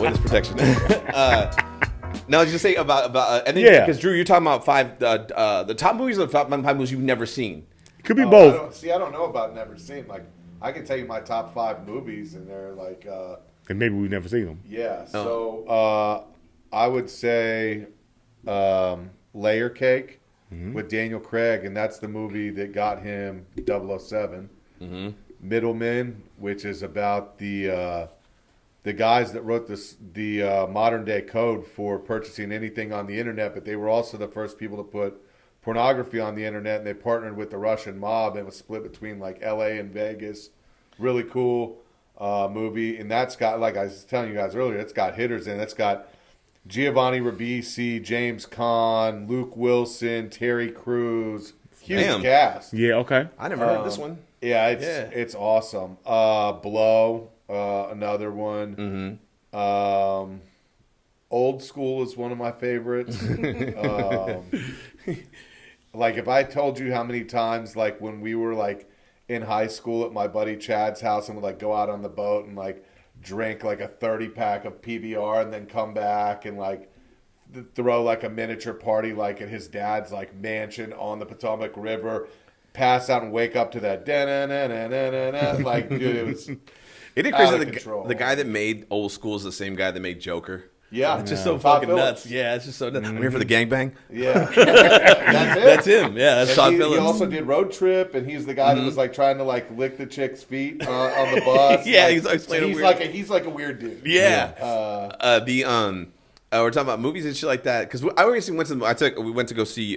Witness protection. No, I was just saying about and then because Drew, you're talking about the top movies or the top 5 movies you've never seen. It could be both. I don't know about never seen. Like, I can tell you my top 5 movies, and they're like. And maybe we've never seen them. Yeah. So I would say Layer Cake with Daniel Craig, and that's the movie that got him 007. Mm-hmm. Middlemen, which is about the guys that wrote the modern day code for purchasing anything on the internet, but they were also the first people to put pornography on the internet, and they partnered with the Russian mob, and it was split between like L.A. and Vegas. Really cool movie, and that's got, like I was telling you guys earlier, it's got hitters in it. It's got Giovanni Ribisi, James Caan, Luke Wilson, Terry Crews. Huge cast. Yeah, okay. I never heard this one. Yeah, it's awesome. Blow, another one. Mm-hmm. Old School is one of my favorites. Like, if I told you how many times, like, when we were, like, in high school at my buddy Chad's house and would, like, go out on the boat and, like, drink, like, a 30-pack of PBR and then come back and, like, throw, like, a miniature party, like, at his dad's, like, mansion on the Potomac River, pass out and wake up to that da-na-na-na-na-na. Like, dude, it was Isn't it crazy that the guy that made Old School is the same guy that made Joker? Yeah. It's just so fucking nuts. Yeah, it's just so nuts. I'm here for the gangbang. Yeah. That's it. That's him. Yeah, that's Todd Phillips. He also did Road Trip, and he's the guy that was, like, trying to, like, lick the chick's feet on the bus. Yeah, like, he's always playing he's like a weird dude. Yeah. We're talking about movies and shit like that, because I always went to we went to go see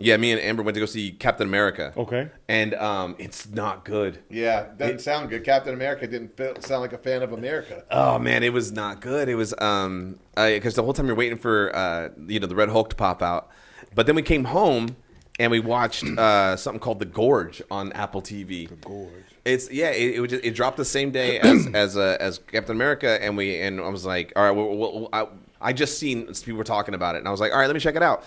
me and Amber went to go see Captain America. Okay. And it's not good. Yeah, doesn't sound good. Captain America didn't sound like a fan of America. Oh man, it was not good. It was because the whole time you're waiting for the Red Hulk to pop out, but then we came home and we watched something called The Gorge on Apple TV. The Gorge. It dropped the same day as Captain America, and I was like, all right, I just seen people were talking about it, and I was like, all right, let me check it out.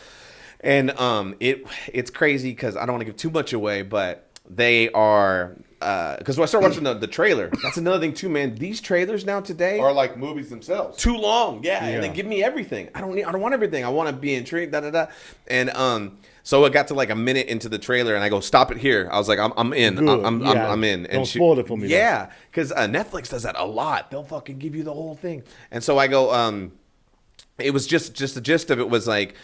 And it's crazy because I don't want to give too much away, but they are because when I started watching the trailer, that's another thing too, man. These trailers now today are like movies themselves. Too long, yeah. And they give me everything. I don't want everything. I want to be intrigued. Da da da. And so it got to like a minute into the trailer, and I go, stop it here. I was like, I'm in. Good. I'm in. Don't spoil it for me. Yeah, because Netflix does that a lot. They'll fucking give you the whole thing. And so I go, it was just the gist of it was like,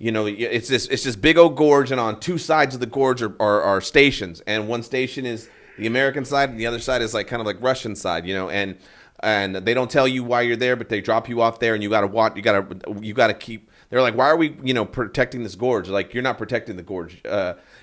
it's this big old gorge, and on two sides of the gorge are stations, and one station is the American side, and the other side is like kind of like Russian side, and they don't tell you why you're there, but they drop you off there, and you got to watch, you got to keep. They're like, why are we, protecting this gorge? Like, you're not protecting the gorge.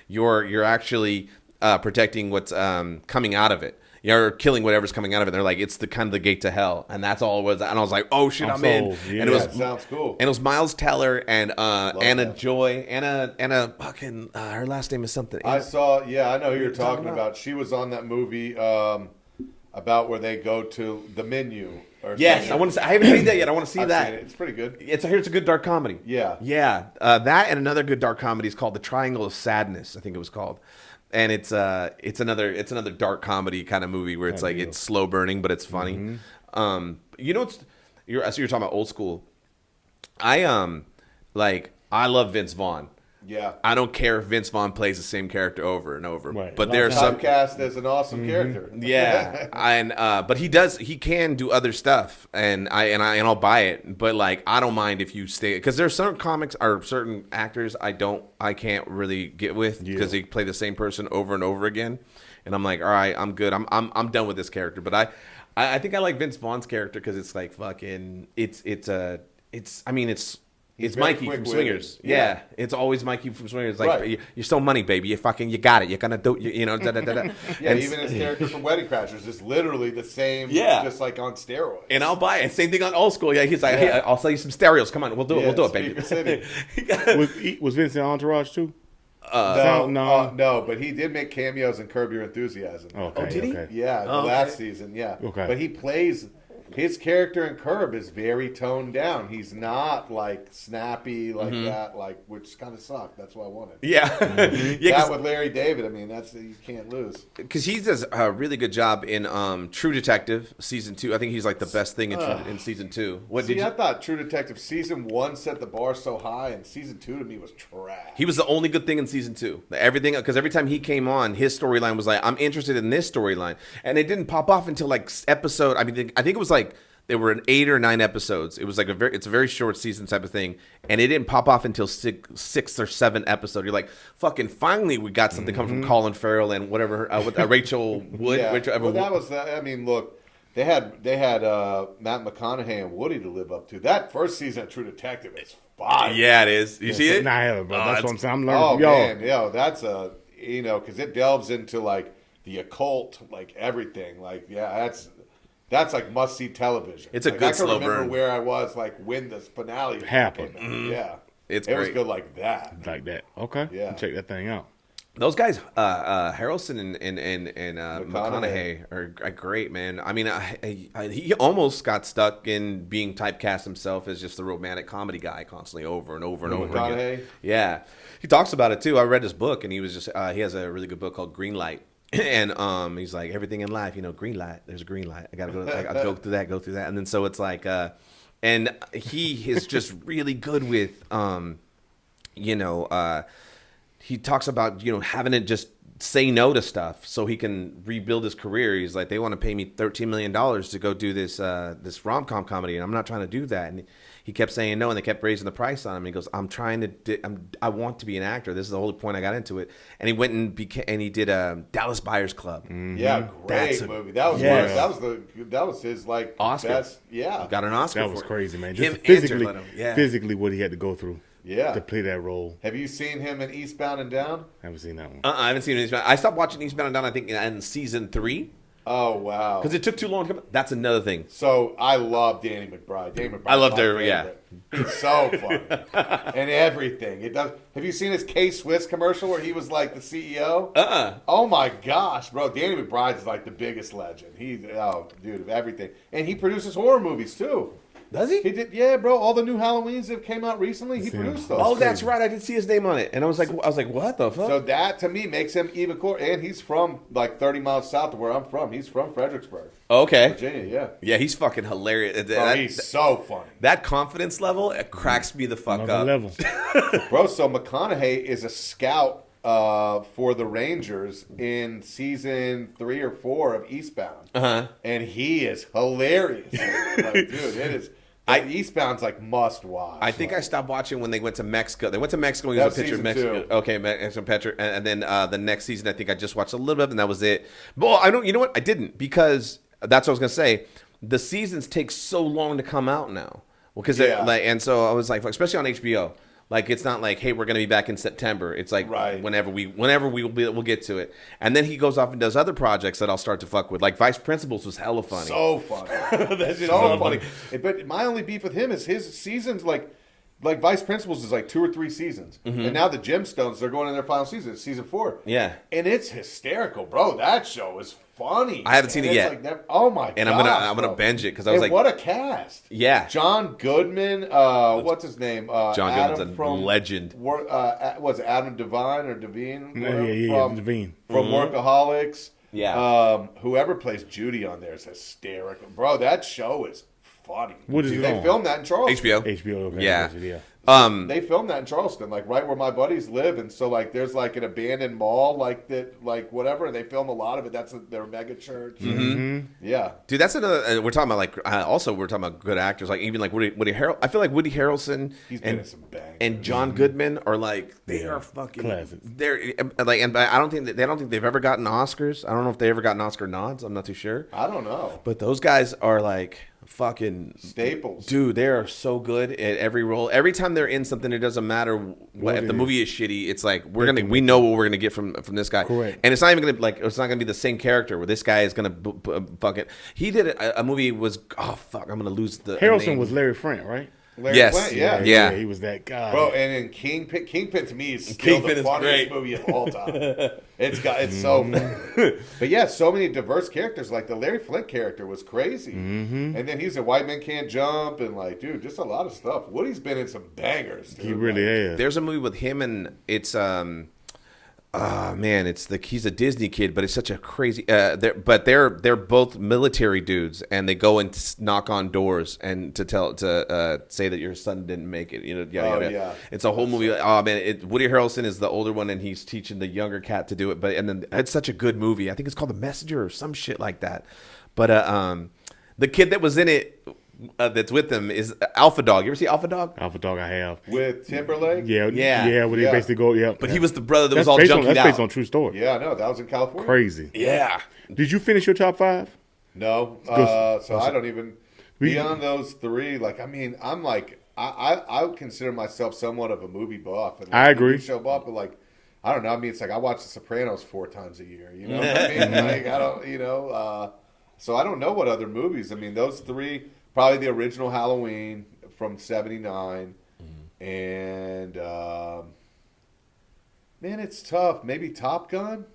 You're actually protecting what's coming out of it. You're killing whatever's coming out of it. They're like, it's the kind of the gate to hell, and that's all it was. And I was like, oh shit, I'm in. Yeah. And it sounds cool. And it was Miles Teller and Anna that. Joy. Anna fucking her last name is something. I know who you're talking about. She was on that movie about where they go to the menu. Yes, something. I haven't seen that yet. I want to see that. Seen it. It's pretty good. It's a good dark comedy. Yeah. That and another good dark comedy is called The Triangle of Sadness. I think it was called. And it's another dark comedy kind of movie where it's like it's slow burning, but it's funny. Mm-hmm. You're talking about Old School. I love Vince Vaughn. Yeah. I don't care if Vince Vaughn plays the same character over and over. Right. But there's some cast as an awesome character. Yeah. And but he can do other stuff, and I'll buy it. But like, I don't mind if you stay, because there's certain comics or certain actors I can't really get with because they play the same person over and over again. And I'm like, all right, I'm good. I'm done with this character. But I think I like Vince Vaughn's character because it's like fucking it's Mikey from Swingers. Yeah. It's always Mikey from Swingers. Like, Right. You're so money, baby. You got it. You're gonna do, da da da da. Yeah, even his character from Wedding Crashers is literally the same. Yeah. Just like on steroids. And I'll buy it. Same thing on Old School. Yeah, he's like, hey, I'll sell you some stereos. Come on, we'll do it, baby. City. Was Vince in Entourage too? No, but he did make cameos in Curb Your Enthusiasm. Okay, did he? okay. Yeah, the last season, yeah. Okay. But he plays his character in Curb is very toned down. He's not like snappy like that, like which kind of sucked. That's what I wanted. Yeah, That with Larry David, I mean, that's you can't lose. because he does a really good job in True Detective season 2. I think he's like the best thing in season 2. What See, did you? I thought True Detective season 1 set the bar so high, and season 2 to me was trash. He was the only good thing in season 2. Everything, because every time he came on, his storyline was like, I'm interested in this storyline, and it didn't pop off until like episode. I mean, I think it was like there were 8 or 9 episodes. It was like it's a very short season type of thing, and it didn't pop off until 6 or 7 episode. You're like, fucking, finally we got something coming from Colin Farrell and whatever with Rachel Wood. Yeah, Rachel, well, that was that. I mean, look, they had Matt McConaughey and Woody to live up to. That first season of True Detective is fire. yeah, it is. You see it? Nah, hell, bro. Oh, That's what I'm saying. I'm learning Oh from y'all. man, that's a because it delves into like the occult, like everything. Like that's like must see television. It's a like, good I can slow remember burn. where I was like when this finale Happened. came out. Yeah, It's it was great. good like that. Like that. Okay. Yeah. Check that thing out. Those guys, Harrelson and McConaughey McConaughey. are great, man. I mean, he almost got stuck in being typecast himself as just the romantic comedy guy constantly over and over and over again. McConaughey? Yeah, he talks about it too. I read his book, and he was just he has a really good book called Green Light. And he's like, everything in life, green light. There's a green light. I gotta go. I go through that, and then so it's like, and he is just really good with, he talks about having to just say no to stuff so he can rebuild his career. He's like, they want to pay me $13 million to go do this this rom-com comedy, and I'm not trying to do that. And he kept saying no, and they kept raising the price on him. He goes, I want to be an actor. This is the whole point I got into it. And he went and he did Dallas Buyers Club. Yeah, That's great a- movie. That was Yeah. that was his like Oscar. best. Yeah, Got an Oscar. That was for it. crazy, man. Him Just and Jared Leto. physically what he had to go through yeah. to play that role. Have you seen him in Eastbound and Down? Haven't seen that one. I haven't seen Eastbound. I stopped watching Eastbound and Down, I think, in season 3 Oh wow! because it took too long to come. That's another thing. So I love Danny McBride. Danny McBride. I loved my her, yeah. favorite. He's so funny and everything. It does. Have you seen his K-Swiss commercial where he was like the CEO? Oh my gosh, bro! Danny McBride is like the biggest legend. He's dude of everything, and he produces horror movies too. Does he? He did, yeah, bro. All the new Halloweens that came out recently, he produced those. Oh, that's right. I did see his name on it, and I was like, what the fuck? So that to me makes him even cooler. And he's from like 30 miles south of where I'm from. He's from Fredericksburg, Okay. Virginia. Yeah. Yeah, he's fucking hilarious. Oh, he's so funny. That confidence level, it cracks me the fuck Another up. level. Bro, so McConaughey is a scout for the Rangers in season 3 or 4 of Eastbound. And he is hilarious. Like, dude, it is. Eastbound's like must watch. I think I stopped watching when they went to Mexico. They went to Mexico and he That was a picture of season Mexico. 2. Okay, Mexican picture. And then the next season, I think I just watched a little bit, and that was it. Well, I don't. You know what? I didn't, because that's what I was gonna say. The seasons take so long to come out now. Well, because Yeah. and so I was like, especially on HBO. Like, it's not like, hey, we're gonna be back in September. It's like Right. whenever we'll get to it. And then he goes off and does other projects that I'll start to fuck with. Like Vice Principals was hella funny. So funny. That's so funny. But my only beef with him is his seasons like Vice Principals is like 2 or 3 seasons. And now the Gemstones, they're going in their final season. It's season 4. Yeah. And it's hysterical, bro. That show is funny. I haven't seen And it it's yet. like oh my And god. I'm gonna binge it because I was like, what a cast. Yeah. John Goodman, what's his name? John Adam Goodman's a from legend. Was it Adam Devine or Devine? Yeah, Devine. From Workaholics. Yeah. Whoever plays Judy on there is hysterical. Bro, that show is funny. What is it They on? filmed that in Charleston. HBO. HBO. Okay, Yeah. yeah. They filmed that in Charleston, like right where my buddies live, and so like there's like an abandoned mall, like that, like whatever. And they film a lot of it. That's their mega church. Yeah, Dude, that's another. We're talking about like also we're talking about good actors, like even like Woody Harrelson. I feel like Woody Harrelson he's been in some bang. and John Goodman are like they are fucking Classics. They're like, and I don't think they've ever gotten Oscars. I don't know if they ever gotten Oscar nods. I'm not too sure. I don't know. But those guys are like fucking Staples. Dude, they are so good at every role. Every time they're in something, it doesn't matter what. If the movie is shitty, it's like we know what we're gonna get from this guy. Correct. And it's not even gonna it's not gonna be the same character where this guy is gonna fuck it. He did a movie was I'm gonna lose the Harrelson name. was Larry Flint, right? Larry Yes. Flint, yeah. Yeah. He was that guy. Bro, and in Kingpin to me is still Kingpin the is funniest great. movie of all time. It's so fun. But yeah, so many diverse characters. Like the Larry Flint character was crazy. And then he's a White Man Can't Jump and like, dude, just a lot of stuff. Woody's been in some bangers, dude. He really has. There's a movie with him and it's man, he's a Disney kid, but it's such a crazy. They're both military dudes, and they go and knock on doors and to say that your son didn't make it. You know, yada, yada. Yeah. It's a whole movie. Oh man, Woody Harrelson is the older one, and he's teaching the younger cat to do it. And then it's such a good movie. I think it's called The Messenger or some shit like that. But the kid that was in it. That's with them is Alpha Dog. You ever see Alpha Dog? Alpha Dog I have. With Timberlake? Yeah. Yeah. Where they basically go, yeah. But he was the brother that That's was all based on, junkied That's based out. on true story. Yeah, I know. That was in California. Crazy. Yeah. Did you finish your top 5? No. So I don't even beyond those 3, like I mean, I'm like I would consider myself somewhat of a movie buff. And I agree. Show buff, but like I don't know. I mean, it's like I watch The Sopranos 4 times a year. You know what I mean? Like I don't, so I don't know what other movies. I mean, those 3, probably the original Halloween from '79, and man, it's tough. Maybe Top Gun.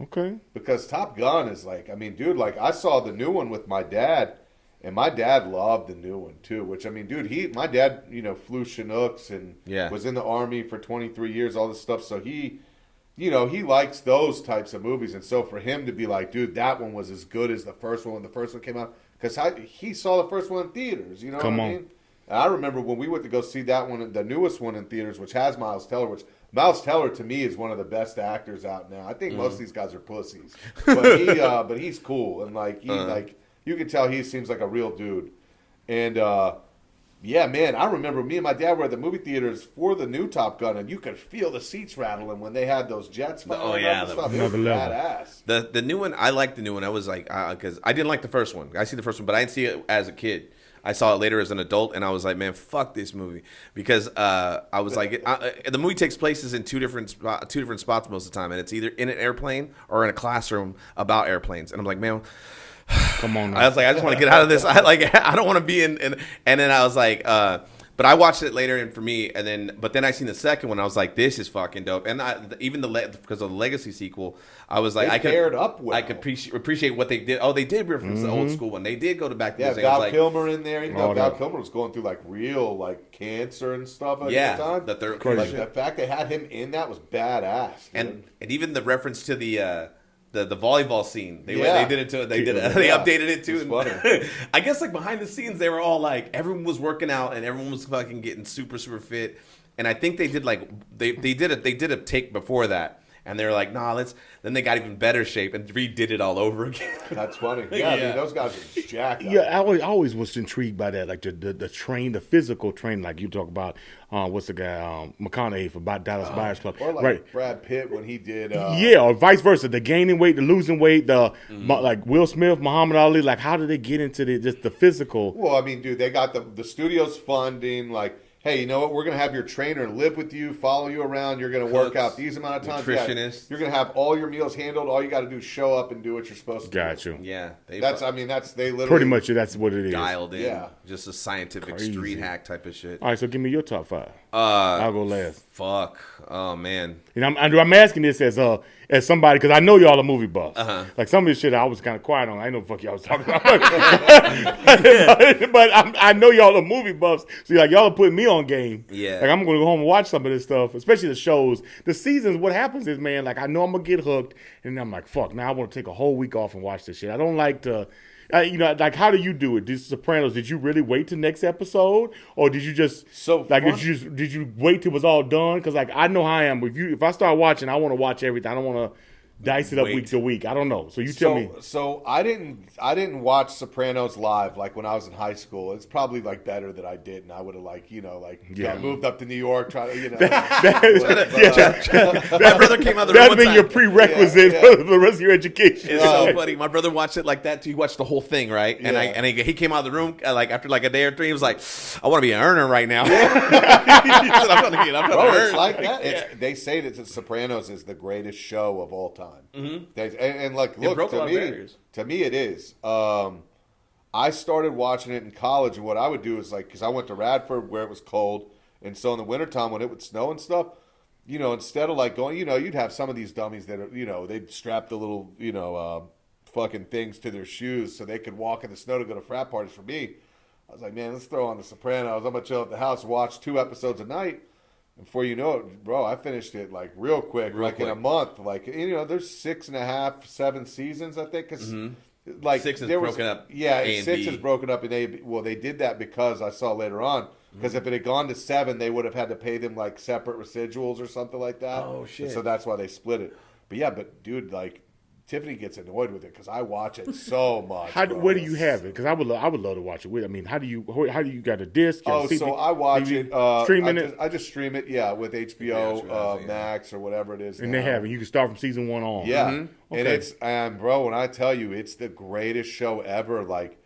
Okay. Because Top Gun is like, I mean, dude, like I saw the new one with my dad, and my dad loved the new one too. Which I mean, dude, my dad, flew Chinooks and was in the Army for 23 years, all this stuff. So he likes those types of movies, and so for him to be like, dude, that one was as good as the first one when the first one came out, because he saw the first one in theaters. You know what I mean? And I remember when we went to go see that one, the newest one in theaters, which has Miles Teller, which Miles Teller to me is one of the best actors out now. I think most of these guys are pussies, but he's cool, and like you can tell he seems like a real dude. And yeah, man, I remember me and my dad were at the movie theaters for the new Top Gun, and you could feel the seats rattling when they had those jets firing up and stuff. It was badass. The new one, I liked the new one. I was like, because I didn't like the first one. I see the first one, but I didn't see it as a kid. I saw it later as an adult, and I was like, man, fuck this movie, because I was like, the movie takes places in two different spots most of the time, and it's either in an airplane or in a classroom about airplanes, and I'm like, man. Come on now. I was like, I just want to get out of this. I don't want to be in. And then I was like, but I watched it later, and for me, but then I seen the second one. I was like, this is fucking dope. And even because of the Legacy sequel, I was like, I could appreciate what they did. Oh, they did reference the old school one. They did go to back to the Val Kilmer in there. Even though Val Kilmer was going through like real like cancer and stuff at the time. Like the fact they had him in that was badass. And even the reference to the volleyball scene, they did it too. They updated it too. Funny. I guess like behind the scenes, they were all like, everyone was working out and everyone was fucking getting super super fit. And I think they did like they did a take before that, and they were like, nah, then they got even better shape and redid it all over again. That's funny. Yeah, I mean, those guys are jacked. Yeah, I always was intrigued by that, like the physical training, like you talk about. What's the guy McConaughey for Dallas Buyers Club, or like Brad Pitt when he did. Or vice versa, the gaining weight, the losing weight, like Will Smith, Muhammad Ali. Like, how did they get into just the physical? Well, I mean, dude, they got the studio's funding, like. Hey, you know what? We're going to have your trainer live with you, follow you around. You're going to work out these amount of times. Nutritionist. You're going to have all your meals handled. All you got to do is show up and do what you're supposed to do. Got you. Yeah. They literally. Pretty much that's what it is. Dialed in. Yeah. Just a scientific street hack type of shit. All right, so give me your top 5. I'll go last. Fuck. Oh, man. And I'm asking this as somebody, because I know y'all are movie buffs. Like some of this shit I was kind of quiet on. I know the fuck y'all was talking about. But I know y'all are movie buffs. So like y'all are putting me on game. Yeah. Like I'm going to go home and watch some of this stuff, especially the shows. The seasons, what happens is, man, like I know I'm going to get hooked. And I'm like, fuck, now I want to take a whole week off and watch this shit. I don't like to... like how do you do it? This Sopranos, did you really wait till next episode, or did you just did you wait till it was all done? Because like I know how I am. If I start watching, I want to watch everything. I don't want to dice it up week to week. I don't know. So you tell me. So I didn't watch Sopranos live like when I was in high school. It's probably like better that I didn't. I would have got moved up to New York, try to My brother came out of the room. That'd been your prerequisite for the rest of your education. It's so funny. My brother watched it like that too. He watched the whole thing, right? And he came out of the room like after like a day or three. He was like, "I want to be an earner right now." He said, "I'm trying to earn." It's like that. They say that The Sopranos is the greatest show of all time. And like, look, to me it is. I started watching it in college, and what I would do is like, because I went to Radford where it was cold, and so in the wintertime when it would snow and stuff, instead of like going, you'd have some of these dummies that are, they'd strap the little, fucking things to their shoes so they could walk in the snow to go to frat parties. For me, I was like, man, let's throw on The Sopranos. I'm gonna chill at the house, watch 2 episodes a night. And before you know it, bro, I finished it like real quick, in a month. Like, there's 6.5, 7 seasons, I think. Cause like 6 is there was, broken up. yeah, A and 6 B. is broken up in A. B. Well, they did that because I saw later on. Because if it had gone to 7, they would have had to pay them like separate residuals or something like that. Oh, shit. And so that's why they split it. But yeah, dude, like Tiffany gets annoyed with it because I watch it so much. Where do you have it? Because I would love to watch it. I mean, how do you got a disc? Oh, so I watch it. Streaming I just stream it, yeah, with HBO Max or whatever it is. And now. they have it. You can start from season 1 on. Yeah, Okay. and bro, when I tell you, it's the greatest show ever. Like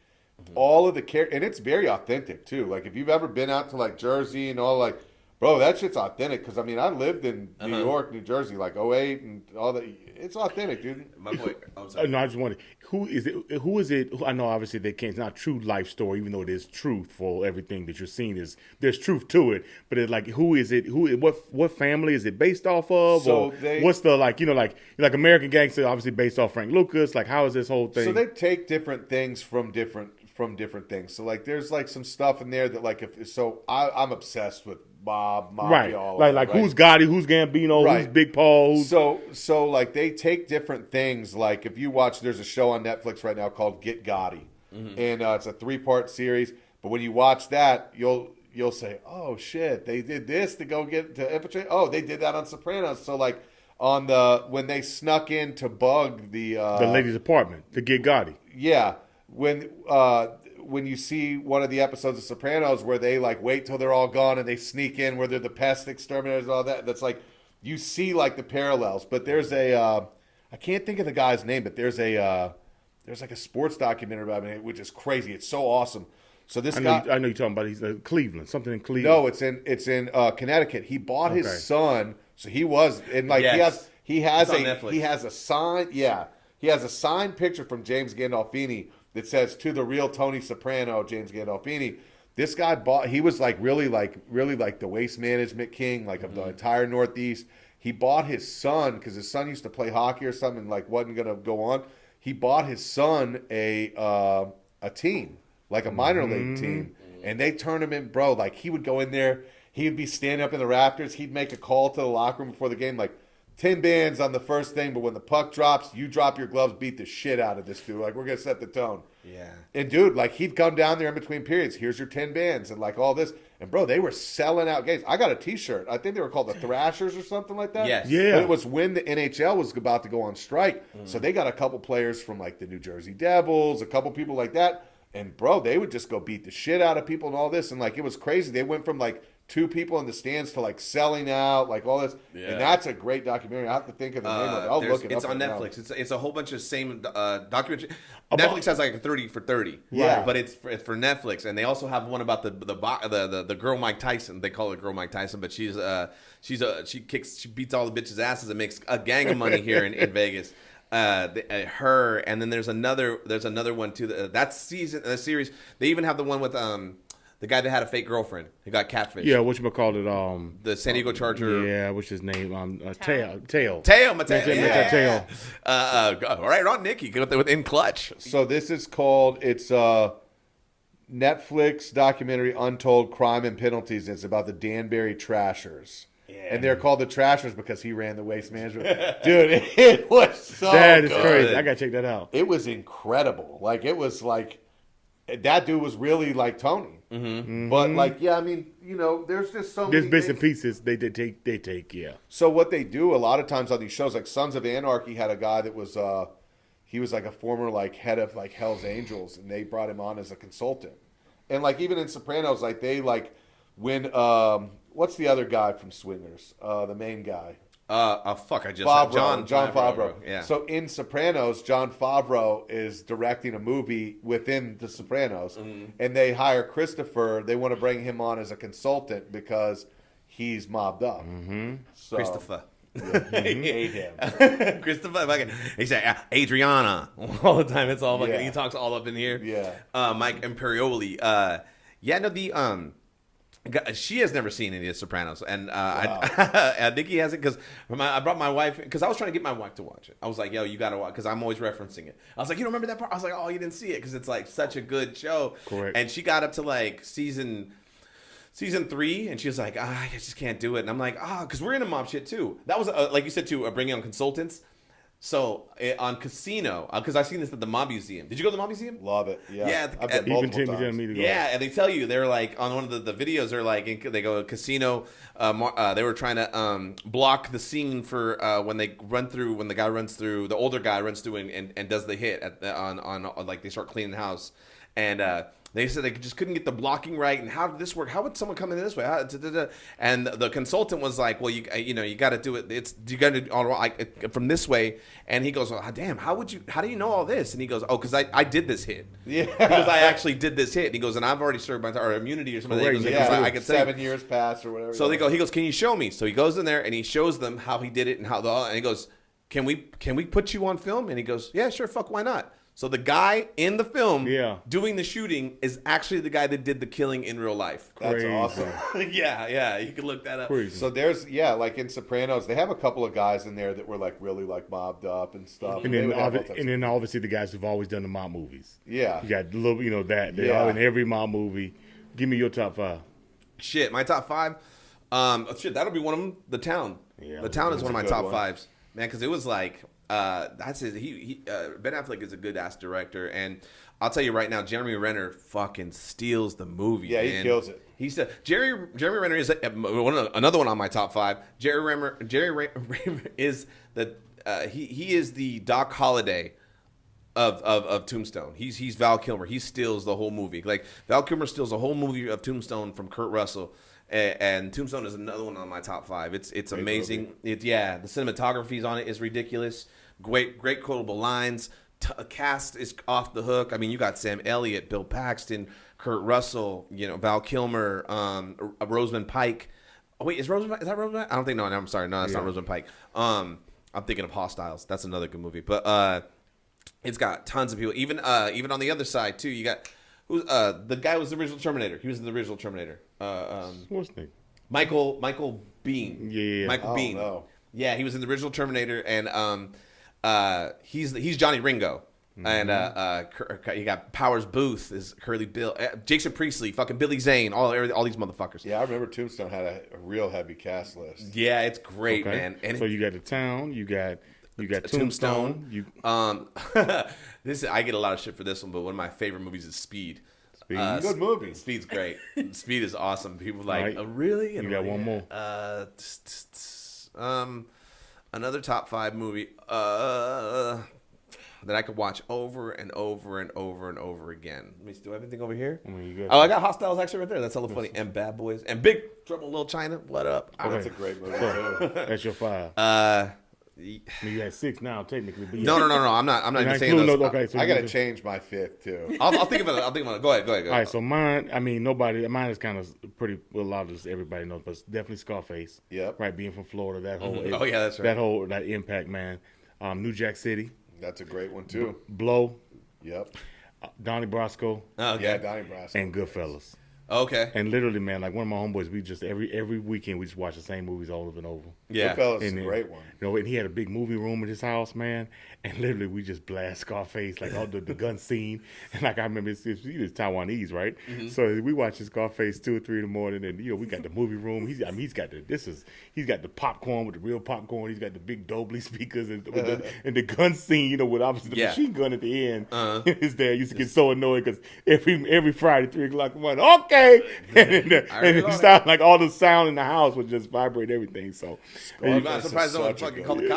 all of the characters, and it's very authentic too. Like if you've ever been out to like Jersey and all, like, bro, that shit's authentic. Because I mean, I lived in New York, New Jersey, like 08 and all that. It's authentic, dude. My boy. I'm sorry. No, I just wondered who is it? I know obviously they can't. It's not a true life story, even though it is truthful. Everything that you're seeing there's truth to it. But it's like, who is it? What family is it based off of? So or what's the like American Gangster? Obviously based off Frank Lucas. Like, how is this whole thing? So they take different things from different things. So like there's like some stuff in there that like I'm obsessed with Bob, Mafia, right? all Like of it, right? who's Gotti, who's Gambino, Right. who's Big Paul? So like they take different things. Like if you watch, there's a show on Netflix right now called Get Gotti, and it's a 3-part series. But when you watch that, you'll say, oh shit, they did this to go get to infiltrate. Oh, they did that on Sopranos. So like when they snuck in to bug the lady's apartment to get Gotti. yeah, when you see one of the episodes of Sopranos where they like wait till they're all gone and they sneak in where they're the pest exterminators and all that, that's like you see like the parallels. But there's I can't think of the guy's name, but there's like a sports documentary about him, which is crazy. It's so awesome. So this guy, I know you're talking about he's Cleveland, something in Cleveland. no, it's in Connecticut. He bought Okay. his son, so he was and like Yes. he has It's on Netflix. he has a sign, yeah. He has a signed picture from James Gandolfini that says "To the real Tony Soprano, James Gandolfini." This guy he was like really like the waste management king, like of the entire Northeast. He bought his son because his son used to play hockey or something, and like wasn't gonna go on. He bought his son a team, like a minor league team, and they turned him in, bro. Like he would go in there, he'd be standing up in the rafters, he'd make a call to the locker room before the game, like 10 bands on the first thing, but when the puck drops, you drop your gloves, beat the shit out of this dude. Like, we're going to set the tone. Yeah. And, dude, like, he'd come down there in between periods. Here's your 10 bands and, like, all this. And, bro, they were selling out games. I got a T-shirt. I think they were called the Thrashers or something like that. Yes. Yeah. But it was when the NHL was about to go on strike. So they got a couple players from, like, the New Jersey Devils, a couple people like that. And, bro, they would just go beat the shit out of people and all this. And, like, it was crazy. They went from, like, 2 people in the stands to like selling out, like all this, and that's a great documentary. I have to think of the name of it. I'll look it up. It's on right Netflix. now. It's a whole bunch of same documentary. Netflix has like a 30 for 30, Yeah. but it's for Netflix, and they also have one about the girl Mike Tyson. They call it girl Mike Tyson, but she beats all the bitches' asses and makes a gang of money here in Vegas. Her, and then there's another one too. That series. They even have the one with the guy that had a fake girlfriend. He got catfish. Yeah, whatchamacallit, The San Diego Charger. Yeah, what's his name? Tail. Mateo. Mateo. All right, on Nicky with In Clutch. So this is called. It's Netflix documentary Untold Crime and Penalties. It's about the Danbury Trashers. Yeah. And they're called the Trashers because he ran the waste management. Dude, it was so That is good. crazy. I gotta check that out. It was incredible. Like it was like that dude was really like Tony. But like, yeah, I mean, there's just so There's many bits things. and pieces they take. Yeah. So what they do a lot of times on these shows, like Sons of Anarchy had a guy that was he was like a former like head of like Hell's Angels, and they brought him on as a consultant. And like even in Sopranos, like they like when what's the other guy from Swingers? The main guy. Favreau. John Favreau. Yeah. So in Sopranos, John Favreau is directing a movie within The Sopranos, and they hire Christopher. They want to bring him on as a consultant because he's mobbed up. So, Christopher. He hate him. Christopher fucking. He said Adriana all the time. It's all fucking. Yeah. He talks all up in here. Yeah. Mike Imperioli. Yeah, no, she has never seen any of the Sopranos, and Nikki hasn't because I brought my wife because I was trying to get my wife to watch it. I was like, "Yo, you gotta watch," because I'm always referencing it. I was like, "You don't remember that part?" I was like, "Oh, you didn't see it because it's like such a good show." Correct. And she got up to like season 3, and she was like, I just can't do it. And I'm like, because we're in a mob shit too. That was like you said too, bringing on consultants. So on Casino, because I've seen this at the Mob Museum. Did you go to the Mob Museum? Love it. Yeah. Yeah, I've been Even multiple Timmy telling times. me to go. Yeah, and they tell you they're like on one of the videos. They're like they go Casino. They were trying to block the scene for when they run through when the guy runs through the older guy runs through and does the hit on like they start cleaning the house and. They said they just couldn't get the blocking right, and how did this work? How would someone come in this way? And the consultant was like, "Well, you got to do it. You got to do it from this way." And he goes, "Oh, damn, how do you know all this?" And he goes, "Oh, because I did this hit. Yeah. Because I actually did this hit." And he goes, "And I've already served my or immunity or something." Correct. He goes, Yeah. I could tell you." 7 years passed or whatever. So they go. He goes, "Can you show me?" So he goes in there and he shows them how he did it and and he goes, "Can we put you on film?" And he goes, "Yeah, sure. Fuck, why not?" So the guy in the film doing the shooting is actually the guy that did the killing in real life. That's Crazy. awesome. Yeah, you can look that up. Crazy. So there's like in Sopranos, they have a couple of guys in there that were like really like mobbed up and stuff. And They then, would have all types and then obviously the guys who've always done the mob movies. Yeah. You got a little, that they Yeah. are in every mob movie. Give me your top 5. Shit, my top 5. That'll be one of them. The Town. Yeah, The Town is that's one of a my good top one. 5s, man. Because it was like that's his. Ben Affleck is a good ass director, and I'll tell you right now, Jeremy Renner fucking steals the movie. Yeah, he man. kills it. He said Jeremy Renner is another one on my top 5. Jerry Renner is the he is the Doc Holliday of Tombstone. He's Val Kilmer. He steals the whole movie. Like Val Kilmer steals the whole movie of Tombstone from Kurt Russell. And Tombstone is another one on my top 5. It's amazing. The cinematography on it is ridiculous. Great quotable lines. Cast is off the hook. I mean, you got Sam Elliott, Bill Paxton, Kurt Russell, Val Kilmer, Rosamund Pike. Oh wait, is that Rosamund? I don't think. No, I'm sorry. No, that's not Rosamund Pike. I'm thinking of Hostiles. That's another good movie. But it's got tons of people. Even on the other side too. You got who's the guy who was the original Terminator. He was in the original Terminator. What's his name? Michael Biehn. Yeah. Michael Biehn. No. Yeah, he was in the original Terminator, and he's Johnny Ringo. And you got Powers Booth is Curly Bill, Jason Priestley, fucking Billy Zane, all these motherfuckers. Yeah, I remember Tombstone had a real heavy cast list. Yeah, it's great, Okay. man. And so you got The Town, you got Tombstone. You this I get a lot of shit for this one, but one of my favorite movies is Speed. Good movie. Speed's great. Speed is awesome. People like, Right. oh, really? And You got I'm one more. Another top 5 movie that I could watch over and over and over and over again. Let me see, do I have anything over here? I mean, you got- Oh, I got Hostiles actually right there. That's hella funny. And Bad Boys and Big Trouble in Little China. What up? That's a great movie too. That's your 5. Uh, I mean, you got 6 now, technically. But no. I'm not You're even not saying including those. those- Okay, so I you got to got- change my 5th too. I'll think of it. Go ahead. All right, so mine. I mean, mine is kind of pretty. Well, a lot of this everybody knows, but it's definitely Scarface. Yep. Right, being from Florida, that whole. Oh, yeah, that's right. That impact, man. New Jack City, That's a great one too. Blow, Yep. Donnie Brasco, Oh, okay. Yeah, Donnie Brasco. and Goodfellas. Okay. And literally, man, like one of my homeboys, we just every weekend we just watch the same movies over and over. Yeah. Goodfellas is And a then, great one. And he had a big movie room in his house, man. And literally, we just blast Scarface, like all the gun scene. And like I remember, it's Taiwanese, right? Mm-hmm. So we watch Scarface 2 or 3 in the morning, and we got the movie room. He's got the popcorn with the real popcorn. He's got the big Dolby speakers and the gun scene, with obviously the Yeah. machine gun at the end. His dad used to get so annoyed because every Friday 3:00 in the morning, okay, and it sounded like all the sound in the house would just vibrate everything. So. I'm Scarface is surprised no one such a fucking good called the movie.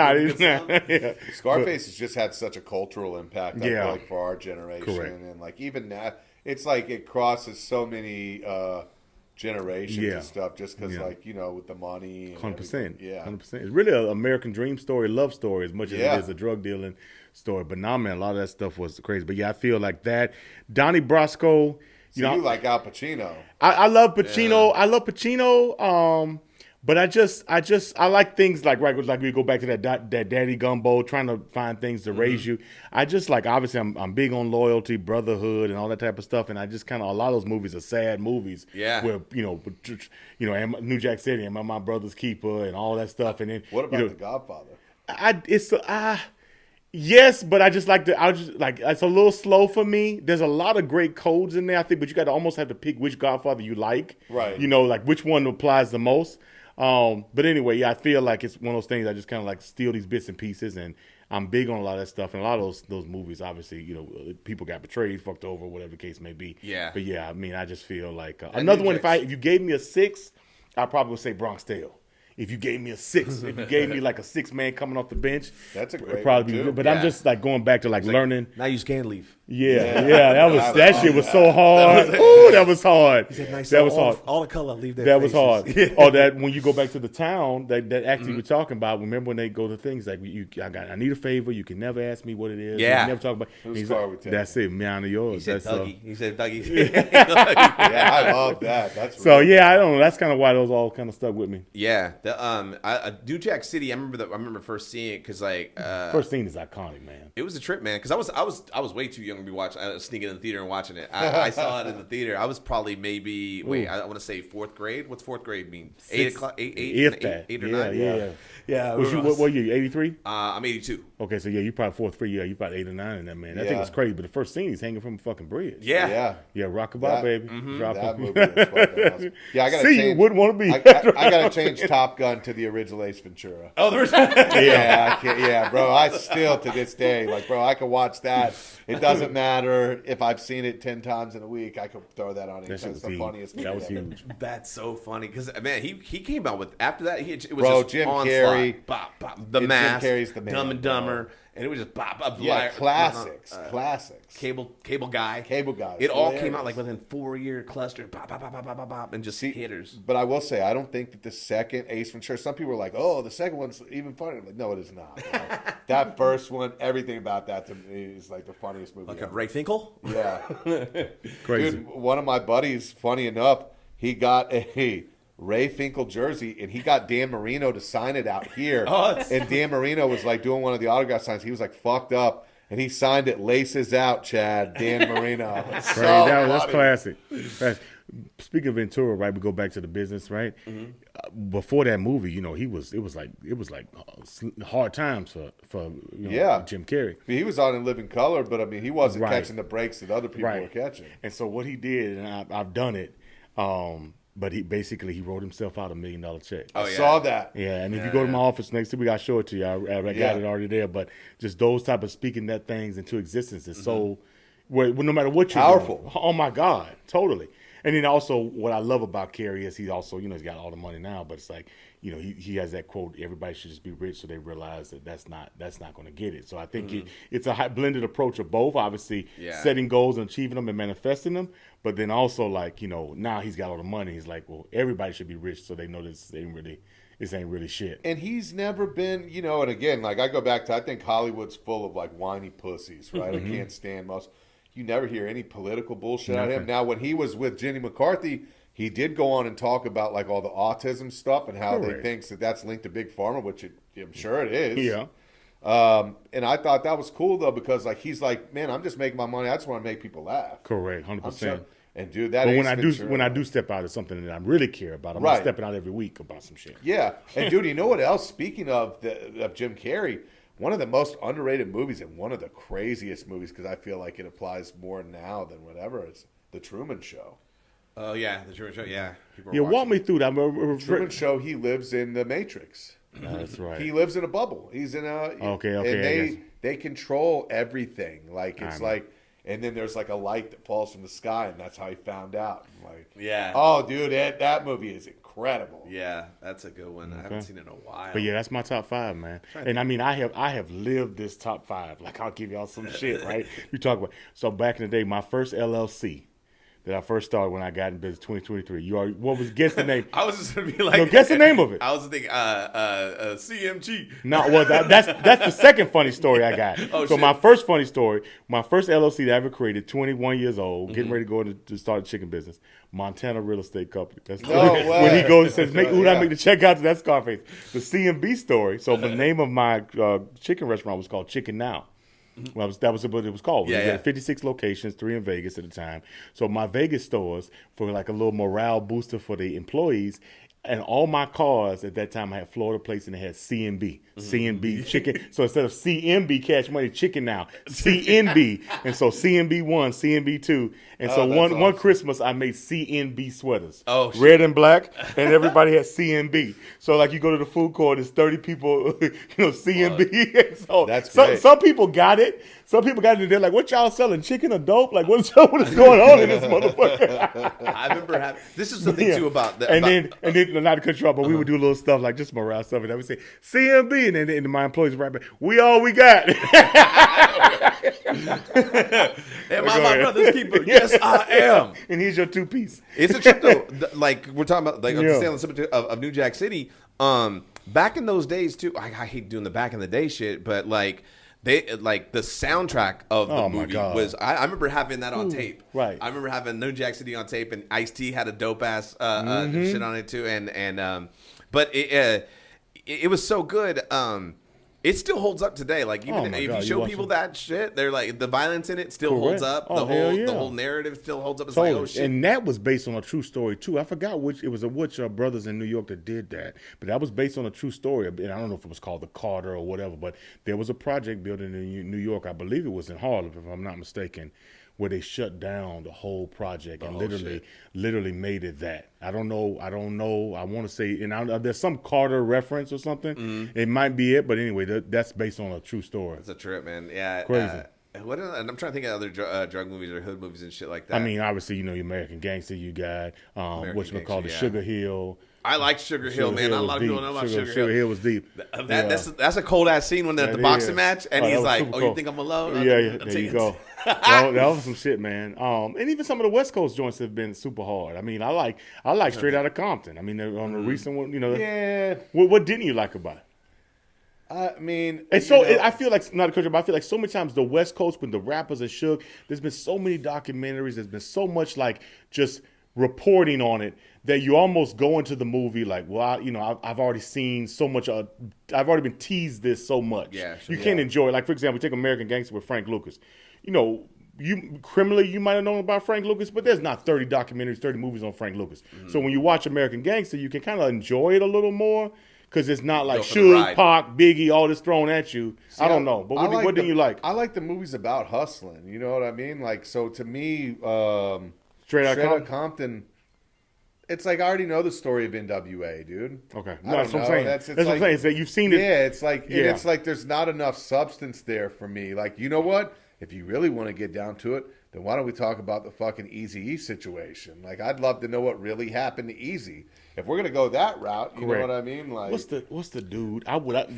cops. Yeah. Scarface has just had such a cultural impact, I Yeah. feel like, for our generation. Correct. And like even now, it's like it crosses so many generations Yeah. and stuff just because, Yeah. like, with the money. And 100%. everything. Yeah. 100%. It's really an American dream story, love story, as much as Yeah. it is a drug dealing story. But nah, man, a lot of that stuff was crazy. But yeah, I feel like that. Donnie Brasco, So you like Al Pacino. I love Pacino. I love Pacino. But I like things like we go back to that daddy gumbo, trying to find things to raise you. I just like, obviously I'm big on loyalty, brotherhood, and all that type of stuff. And I just kind of, a lot of those movies are sad movies. Yeah. Where New Jack City, am I my brother's keeper, and all that stuff. And then What about The Godfather? Yes, but I just like it's a little slow for me. There's a lot of great codes in there, I think, but you got to almost have to pick which Godfather you like. Right. Like which one applies the most. But anyway, yeah, I feel like it's one of those things I just kind of like steal these bits and pieces, and I'm big on a lot of that stuff. And a lot of those movies, obviously, people got betrayed, fucked over, whatever the case may be. Yeah. But yeah, I mean, I just feel like another one. If you gave me a 6, I probably would say Bronx Tale. If you gave me a 6, if you gave me like a 6-man coming off the bench, That's a it'd great probably one, be too. good. But I'm just like going back to like learning. Now you can leave. Yeah, that shit was so hard. Ooh, that was hard. That was hard. All the color, leave their That was faces. hard. Or that when you go back to the town, that act you were talking about. Remember when they go to things like, I need a favor. You can never ask me what it is. Yeah. You can never talk about. Whose He's car like, we taking? that's it, man, yours. He said That's, Dougie. He said Dougie. Yeah, I love that. That's so really yeah, I don't know. That's kind of why those all kind of stuck with me. Yeah, New Jack City. I remember first seeing it because First scene is iconic, man. it was a trip, man. Because I was way too young to be watching. I was sneaking in the theater and watching it. I saw it in the theater. I was probably maybe I want to say 4th grade. What's 4th grade mean? 8 o'clock, eight or 9. Yeah. Was you what year? 83? I'm 82. Okay, so yeah, you probably 4th grade. Yeah, you probably 8 or 9 in that, man. That thing Yeah. was crazy. But the first scene, he's hanging from a fucking bridge. Yeah. Yeah, rockabye, baby. Drop that him. movie was fucking awesome. Yeah, I gotta See, change. you wouldn't want to be. I gotta change Top Gun to the original Ace Ventura. Oh, there's Yeah, I can't, yeah, bro. I still to this day, like, bro, I could watch that. It doesn't matter if I've seen it 10 times in a week. I could throw that on. That shit It's was the huge. funniest. That movie was ever. huge. That's so funny because man, he came out with after that. It was Bro, just Jim onslaught. Carrey. Bop, bop, the Jim Mask, Carrey's the man, Dumb and bro. Dumber, and it was just bop, bop, Yeah, liar- classics. Cable guy. Cable Guy. It all came Hilarious. out like within 4-year cluster, bop, bop, bop, bop, bop, bop, bop, and just hitters. But I will say, I don't think that the second Ace Ventura. Some people are like, "Oh, the second one's even funnier." Like, no, it is not. Like, that first one, everything about that to me is like the funniest movie. Like a ever. Ray Finkel. Yeah, Crazy. dude. One of my buddies, funny enough, he got a Ray Finkel jersey, and he got Dan Marino to sign it out here. And Dan Marino was like doing one of the autograph signs. He was like fucked up, and he signed it laces out, Chad. Dan Marino. It's so Right, that's funny. classic. Speaking of Ventura, right? We go back to the business, right? Before that movie, it was like hard times for Yeah. Jim Carrey. I mean, he was on In Living Color, but I mean, he wasn't Right. catching the breaks that other people Right. were catching. And so what he did, and I've done it, but he wrote himself out $1 million check. Oh, I yeah. saw that. Yeah, and if you go to my office next week, I'll show it to you. I got Yeah. it already there. But just those type of speaking that things into existence is so, well, no matter what you're Powerful. doing. Oh my God, totally. And then also what I love about Carrie is he also, he's got all the money now, but it's like, he has that quote, everybody should just be rich so they realize that that's not going to get it. So I think it's a blended approach of both, obviously setting goals and achieving them and manifesting them, but then also like, now he's got all the money. He's like, well, everybody should be rich so they know this ain't really shit. And he's never been, and again, like I go back to, I think Hollywood's full of like whiny pussies, right? I can't stand most. You never hear any political bullshit out of him. Now, when he was with Jenny McCarthy, he did go on and talk about like all the autism stuff and how they Correct. thinks that's linked to Big Pharma, which I'm sure it is. Yeah. And I thought that was cool though, because like he's like, man, I'm just making my money. I just want to make people laugh. Correct, I'm 100%. sure. And dude, that But Ace when I Ventura, do step out of something that I really care about, I'm Right. not stepping out every week about some shit. yeah. And dude, you know what else? Speaking of Jim Carrey, one of the most underrated movies and one of the craziest movies, because I feel like it applies more now than whatever. It's The Truman Show. Oh yeah, the Truman Show. Yeah. People were Yeah, walk watching. me through that. Truman Show. He lives in the Matrix. That's right. He lives in a bubble. He's in a Okay, And I guess. they control everything. Like it's I know. like, and then there's like a light that falls from the sky, and that's how he found out. Like, Yeah. oh, dude, that movie is incredible. Yeah, that's a good one. I haven't seen it in a while. But yeah, that's my top 5, man. And I mean, I have lived this top 5. Like I'll give y'all some shit, right? You talk about. So back in the day, my first LLC, that I first started when I got in business 2023. You already, what was guess the name? I was just gonna be like, No, guess the name of it. I was thinking, CMG. No, well, that's the second funny story I got. Oh, so shit. my first funny story, my first LLC that I ever created, 21 years old, getting ready to go to start a chicken business, Montana Real Estate Company. That's No when way. he goes and says, "Make who Yeah. I make the check out to that Scarface." The CMB story. So the name of my chicken restaurant was called Chicken Now. Well, that was what it was called. Yeah, We yeah. had 56 locations, 3 in Vegas at the time. So my Vegas stores, for like a little morale booster for the employees, and all my cars at that time, I had Florida plates and they had CNB, CNB chicken. So instead of CMB Cash Money Chicken Now, CNB, and so CNB 1, CNB 2, and so that's one awesome. Christmas I made CNB sweaters, Oh, shit. red and black, and everybody had CNB. So like you go to the food court, there's 30 people, CNB. So That's some, great. some people got it. Some people got it. And they're like, "What y'all selling? Chicken or dope? Like what is going on in this motherfucker?" I remember having. This is the thing Yeah. too about the. and about, then not to cut you off, but we would do little stuff like just morale stuff, and I would say CMB, and then my employees would write back, "We all we got." Am I Go my ahead. brother's keeper? Yes, I am. And here's your 2-piece. It's a trip though. Like we're talking about, like Yeah. to stay on the subject of New Jack City. Back in those days too. I hate doing the back in the day shit, but like they like the soundtrack of the Oh, my movie God. was. I remember having that on tape. right. I remember having New Jack City on tape, and Ice-T had a dope ass Mm-hmm. shit on it too. But it was so good. It still holds up today. Like even Oh my if God, you you show watch people it? that shit, they're like the violence in it still Correct. holds up. Oh, The hell whole yeah. the whole narrative still holds up. It's Totally. like, oh shit. And that was based on a true story too. I forgot which brothers in New York that did that, but that was based on a true story. And I don't know if it was called the Carter or whatever, but there was a project built in New York. I believe it was in Harlem, if I'm not mistaken, where they shut down the whole project and literally made it that. I don't know. I want to say, and there's some Carter reference or something. It might be it, but anyway, that's based on a true story. It's a trip, man. Yeah, Crazy. What? And I'm trying to think of other drug movies or hood movies and shit like that. I mean, obviously, your American Gangster, you got whatchamacallit, Gangster, yeah. Sugar Hill. I like Sugar Hill, man. Hill A was lot of people don't know about deep. Sugar Hill. Hill was deep. That's a cold ass scene when they're at the That boxing is. match, and Oh, that he's was like, super "Oh, cool. you think I'm alone?" Yeah, I'll there take you it." go. that was some shit, man. And even some of the West Coast joints have been super hard. I mean, I like Straight Outta Compton. I mean, on the recent one, Yeah, what didn't you like about it? I mean, And so you know, I feel like not a country, but I feel like so many times the West Coast when the rappers are shook, there's been so many documentaries, there's been so much like just reporting on it that you almost go into the movie like, well, I've already seen so much. I've already been teased this so much. Yeah, sure. You can't enjoy it. Like for example, take American Gangster with Frank Lucas. You criminally you might have known about Frank Lucas, but there's not 30 documentaries, 30 movies on Frank Lucas. So when you watch American Gangster, you can kind of enjoy it a little more. Because it's not like Go for the Suge, ride. Pac, Biggie, all this thrown at you. I don't know. But what do you like? I like the movies about hustling. You know what I mean? Like, so to me, Straight Outta Outta Compton? Compton, it's like I already know the story of NWA, dude. Okay. I No, that's don't what I'm know. saying. That's That's what I'm like- saying. Is that you've seen it. Yeah, it's like Yeah. it's like there's not enough substance there for me. Like, you know what? If you really want to get down to it, then why don't we talk about the fucking Eazy-E situation? Like, I'd love to know what really happened to Easy. If we're gonna go that route, you Correct. know what I mean? Like, What's the dude?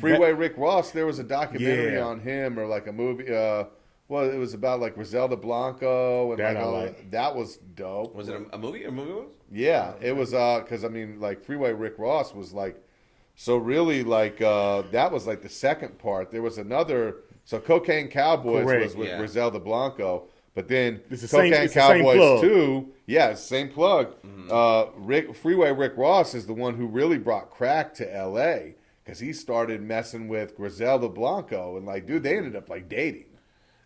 Freeway Rick Ross, there was a documentary Yeah. on him, or like a movie. Well, it was about like Griselda Blanco, and That like, I all like. that was dope. Was it a movie? A movie was? Yeah, it was. Because I mean, like Freeway Rick Ross was like, so really like that was like the second part. There was another. So Cocaine Cowboys Correct. was with Yeah. Griselda Blanco, but then It's the same- Cocaine it's the same Cowboys plug. 2. Yeah, same plug. Freeway Rick Ross is the one who really brought crack to L.A. because he started messing with Griselda Blanco, and like, dude, they ended up like dating.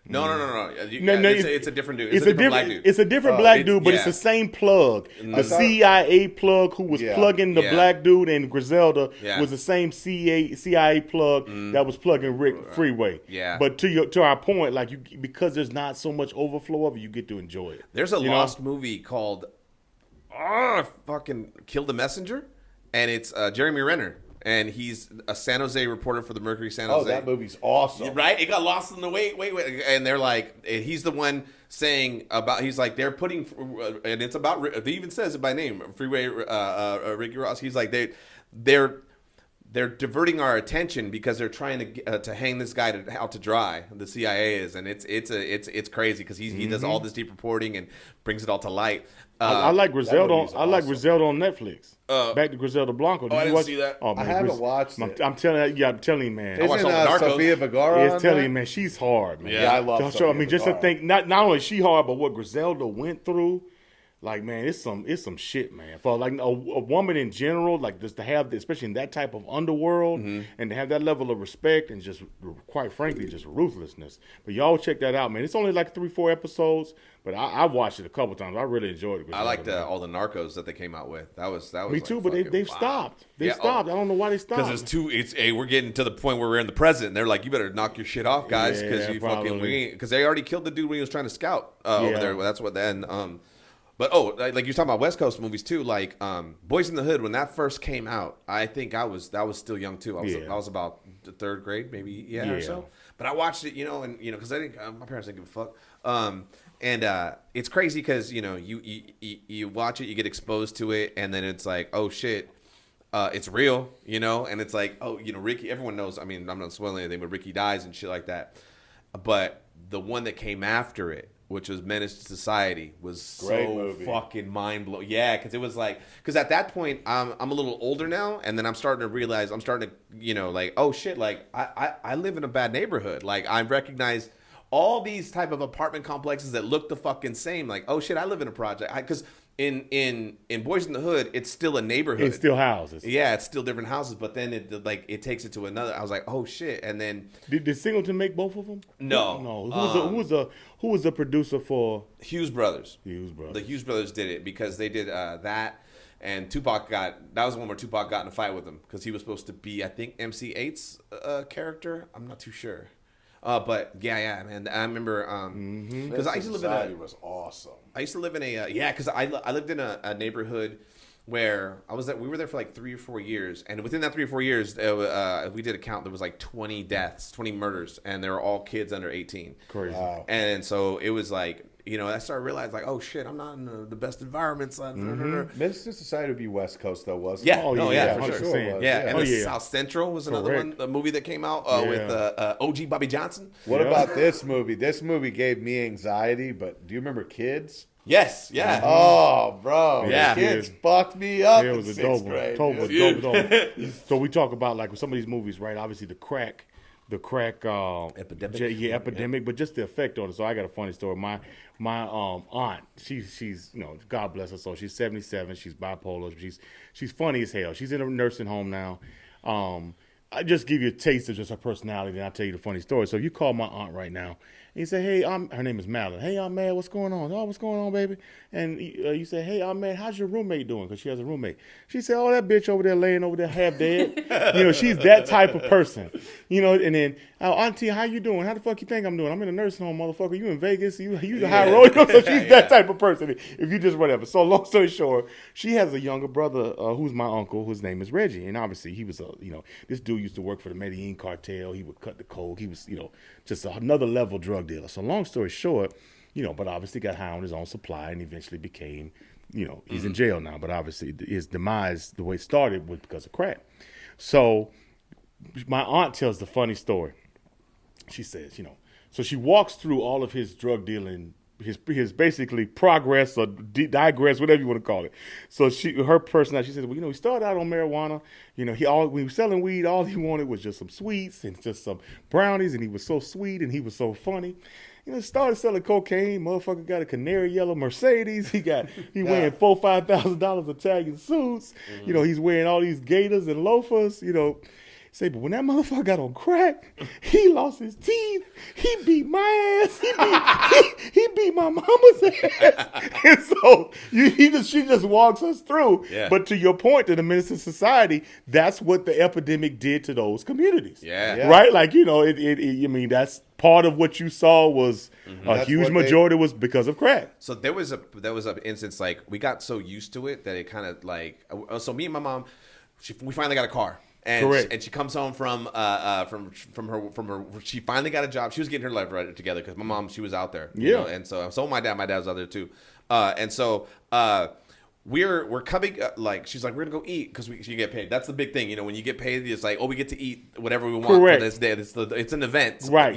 No. No, It's a different dude. It's a different black dude. It's a different black it's- dude, but it's yeah. the same plug. The I thought- CIA plug who was Yeah. plugging the Yeah. black dude and Griselda Yeah. was the same CIA plug that was plugging Rick Freeway. Yeah. But to our point, like because there's not so much overflow of it, you get to enjoy it. There's a You know? lost movie called fucking Kill the Messenger, and it's Jeremy Renner, and he's a San Jose reporter for the Mercury San Jose. Oh, that movie's awesome. Right? It got lost in the wait. And they're like, he's the one saying about, he's like, they're putting, and it's about, he even says it by name, Freeway Ricky Ross. He's like, they're diverting our attention because they're trying to hang this guy out to dry. The CIA is, and it's crazy because he does all this deep reporting and brings it all to light. I like Griselda. movie's I like awesome. Griselda on Netflix. Back to Griselda Blanco. Did I you didn't watch? see that. Oh, man, I haven't watched it. I'm telling you, I'm man. watched Isn't all the Narcos. Sofia Vergara It's on telling that? you, man, she's hard, man. Yeah, I love I Sofia mean, just to Vergara. think, not only is she hard, but what Griselda went through, like, man, it's some shit, man. For like a woman in general, like just to have, especially in that type of underworld, and to have that level of respect and just, quite frankly, just ruthlessness. But y'all check that out, man. It's only like 3-4 episodes, but I watched it a couple times. I really enjoyed it. I liked all the Narcos that they came out with. That was Me like too, but fucking they've wow. stopped. They Yeah, stopped. I don't know why they stopped. Because we're getting to the point where we're in the present. And they're like, you better knock your shit off, guys, because Yeah, probably. because they already killed the dude when he was trying to scout over Yeah. there. That's what then. But like you're talking about West Coast movies too, like Boys in the Hood. When that first came out, I think that was still young too. I was about the third grade, maybe or Yeah. so. But I watched it, and because I didn't, my parents didn't give a fuck. And it's crazy because you watch it, you get exposed to it, and then it's like, oh shit. It's real, and it's like, oh, Ricky, everyone knows. I mean, I'm not spoiling anything, but Ricky dies and shit like that. But the one that came after it, which was Menace to Society, was Great so movie. fucking mind blowing. Yeah, because it was like, because at that point, I'm a little older now, and then I'm starting to realize, like, oh shit, like I live in a bad neighborhood. Like I recognize all these type of apartment complexes that look the fucking same. Like, oh shit, I live in a project. Because in Boys in the Hood, it's still a neighborhood. It's still houses. Yeah, it's still different houses, but then it takes it to another. I was like, oh shit, and then Did Singleton make both of them? No. Who was the producer for Hughes Brothers. Hughes Brothers? The Hughes Brothers did it because they did that, and that was one where Tupac got in a fight with him because he was supposed to be, I think, MC8's character. I'm not too sure. But yeah, man. I remember because I used to live in Society was awesome. I used to live in because I lived in a neighborhood where we were there for like 3 or 4 years, and within that 3 or 4 years, we did a count. There was like 20 deaths, 20 murders, and they were all kids under 18. Crazy. Wow. And so it was like, I started realizing like, oh shit, I'm not in the best environments. Menace to Society would be West Coast though, wasn't Yeah, it? Oh, no, yeah, yeah, for 100%. sure. it was, Yeah, and Oh, the yeah. South Central was another Correct. one, the movie that came out Yeah. with OG Bobby Johnson. What Yeah. about this movie? This movie gave me anxiety, but do you remember Kids? Yes, yeah. Oh, bro. Yeah. Kids fucked me up Yeah, it in was a 6th dope grade. one. dude. Dope. So we talk about like with some of these movies, right? Obviously the crack Epidemic. epidemic, but just the effect on it. So I got a funny story. My aunt, she's God bless her soul. She's 77. She's bipolar. She's funny as hell. She's in a nursing home now. I just give you a taste of just her personality, and I'll tell you the funny story. So if you call my aunt right now, and you say, hey, her name is Madeline. Hey, Aunt Mad, what's going on? Oh, what's going on, baby? And you say, hey, Aunt Mad, how's your roommate doing? Because she has a roommate. She said, oh, that bitch over there laying over there half dead. She's that type of person. And then, oh, Auntie, how you doing? How the fuck you think I'm doing? I'm in a nursing home, motherfucker. You in Vegas? You the high road? So she's that type of person. If you just whatever. So long story short, she has a younger brother who's my uncle, whose name is Reggie. And obviously he was this dude used to work for the Medellin cartel. He would cut the coke. He was, just another level drug dealer. So long story short, but obviously got high on his own supply and eventually became, he's in jail now. But obviously his demise, the way it started, was because of crack. So my aunt tells the funny story. She says, so she walks through all of his drug dealing, his basically progress or digress, whatever you want to call it. So her personality, she says, well, he started out on marijuana. When he was selling weed, all he wanted was just some sweets and just some brownies, and he was so sweet and he was so funny. Started selling cocaine. Motherfucker got a canary yellow Mercedes. He wearing $4,000-$5,000 Italian suits. He's wearing all these gaiters and loafers. Say, but when that motherfucker got on crack, he lost his teeth. He beat my ass. He beat my mama's ass. And so she just walks us through. Yeah. But to your point, to the Menace to Society, that's what the epidemic did to those communities. Yeah. Right? Like, that's part of what you saw was a That's huge what they- majority was because of crack. So there was a instance like we got so used to it that it kind of like so me and my mom, we finally got a car. And she comes home from her. She finally got a job. She was getting her life right together because my mom, she was out there. Yeah. And so my dad was out there too. And so we're coming like she's like we're gonna go eat because you get paid. That's the big thing, when you get paid, it's like we get to eat whatever we want Correct. for this day. It's an event, Right?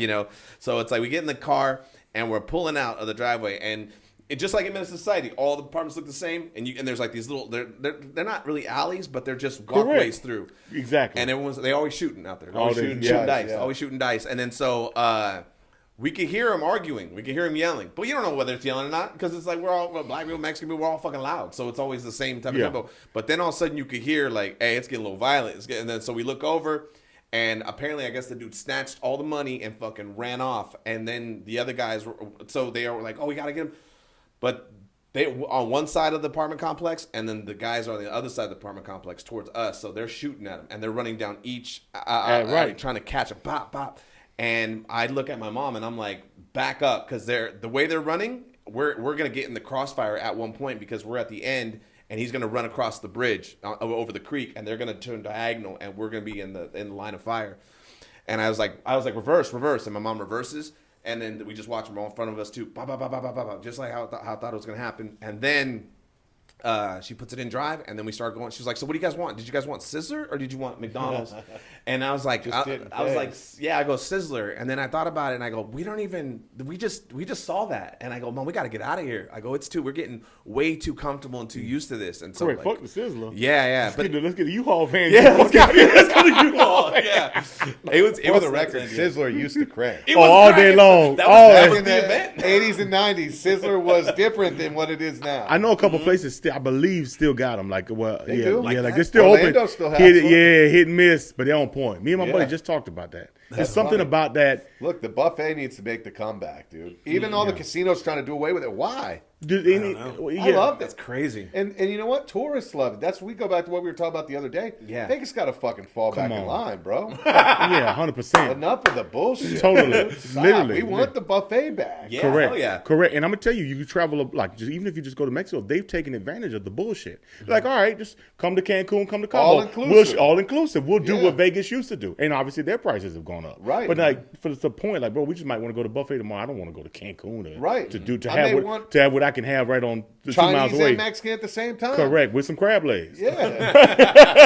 So it's like we get in the car and we're pulling out of the driveway, and it just like in Menace Society, all the apartments look the same, and there's like these little they're not really alleys, but they're just walkways through. Exactly. And they always shooting out there, Always shooting dice, dice, yeah. always shooting dice, and then so. We could hear him arguing. We could hear him yelling. But you don't know whether it's yelling or not because it's like we're black people, Mexican people, we're all fucking loud. So it's always the same type of tempo. But then all of a sudden you could hear like, hey, it's getting a little violent. And then so we look over, and apparently I guess the dude snatched all the money and fucking ran off. And then the other guys they were like, oh, we got to get him. But they on one side of the apartment complex, and then the guys are on the other side of the apartment complex towards us. So they're shooting at him, and they're running down each, right. trying to catch him. Pop, pop. And I look at my mom and I'm like, back up, because the way they're running, we're gonna get in the crossfire at one point because we're at the end and he's gonna run across the bridge over the creek, and they're gonna turn diagonal, and we're gonna be in the line of fire. And I was like, reverse, and my mom reverses, and then we just watch them all in front of us too, bah, bah, bah, bah, bah, bah, bah, just like how I thought it was gonna happen. And then she puts it in drive, and then we start going. She was like, "So what do you guys want? Did you guys want Sizzler or did you want McDonald's?" And I was like, I was like, "Yeah." I go Sizzler, and then I thought about it, and I go, "We just saw that," and I go, "Mom, we got to get out of here." I go, we're getting way too comfortable and too used to this, and so Correct. like, Fuck the Sizzler. yeah, Let's get the U-Haul van. yeah, let's go to U-Haul. Yeah, it For was the record, Sizzler used to crack. It was all day cracking. long. That All was in the the event. 80s and 90s, Sizzler was different than what it is now. I know a couple places still, I believe, still got them. Like, well, They yeah, do? yeah, Like like that? they're still Orlando open. still has hit, some. yeah, hit and miss, but they're on point. Me and my buddy Yeah. just talked about that. That's There's something funny. about that. Look, the buffet needs to make the comeback, dude. Even all the casinos trying to do away with it. Why? Dude, I love That's crazy. And you know what? Tourists love it. That's we go back to what we were talking about the other day. Yeah. Vegas got to fucking fall back in on. line, bro. Yeah, 100%. Enough of the bullshit. Totally. Stop. Literally. We want the buffet back. Yeah. Correct. hell yeah. Correct. And I'm gonna tell you, you travel like even if you just go to Mexico, they've taken advantage of the bullshit. Like, all right, just come to Cancun, come to Cabo. All inclusive. All inclusive. We'll do Yeah. what Vegas used to do. And obviously their prices have gone up. Right. But like for the point, like, bro, we just might want to go to buffet tomorrow. I don't want to go to Cancun to Right. to I have may what, want to have what I can have right on the 2 miles Chinese away. and Mexican at the same time. Correct. With some crab legs. Yeah.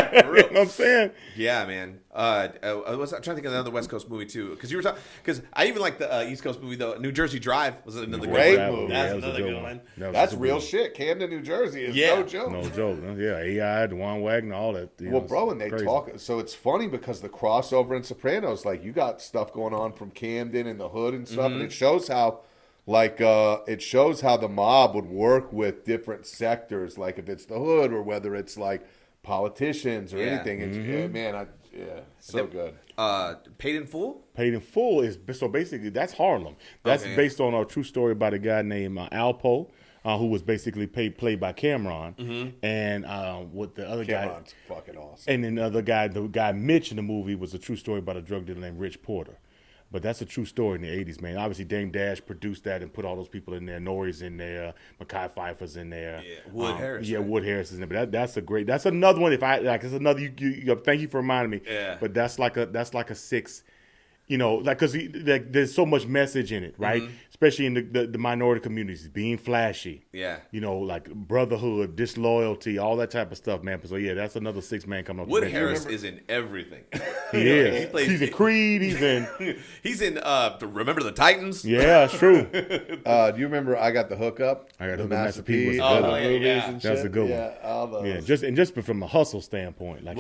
You know what I'm saying? Yeah, man. I'm trying to think of another West Coast movie too, because you were talking. Because I even like the East Coast movie though. New Jersey Drive was another Great good movie. one. Yeah, That's that was a another good good one. one. That was That's a good real one. shit. Camden, New Jersey is Yeah. no joke. No joke. Yeah, AI, Dewan Wagner, all that. You Well, know, bro, and they crazy. talk. So it's funny because the crossover in Sopranos, like you got stuff going on from Camden and the hood and stuff, and it shows how, it shows how the mob would work with different sectors, like if it's the hood or whether it's like politicians or Yeah. anything. It's, so good. Paid in Full. Paid in Full is so basically that's Harlem. That's Okay. based on a true story about a guy named Alpo, who was basically played by Cameron, and with the other Cameron's guy, fucking awesome. and then the guy Mitch in the movie was a true story about a drug dealer named Rich Porter. But that's a true story in the 80s, man. Obviously, Dame Dash produced that and put all those people in there. Norrie's in there. Mackay Pfeiffer's in there. Yeah, Wood Harris, Yeah, right? Wood Harris is in there. But that's another one. It's another. Thank you for reminding me. Yeah. But that's like a 6. You know, like because there's so much message in it, right? Especially in the minority communities, being flashy. Yeah. You know, like brotherhood, disloyalty, all that type of stuff, man. So yeah, that's another 6 man coming up. Wood to Harris is in everything. He is. He plays- He's in Creed. He's in. He's in Remember the Titans. Yeah, it's true. Do you remember I Got the Hookup? I Got the The Hookup, Master Master P P. was a all good the one. movies Yeah. and That's shit. a good one. Yeah, all those. Yeah, just from a hustle standpoint, like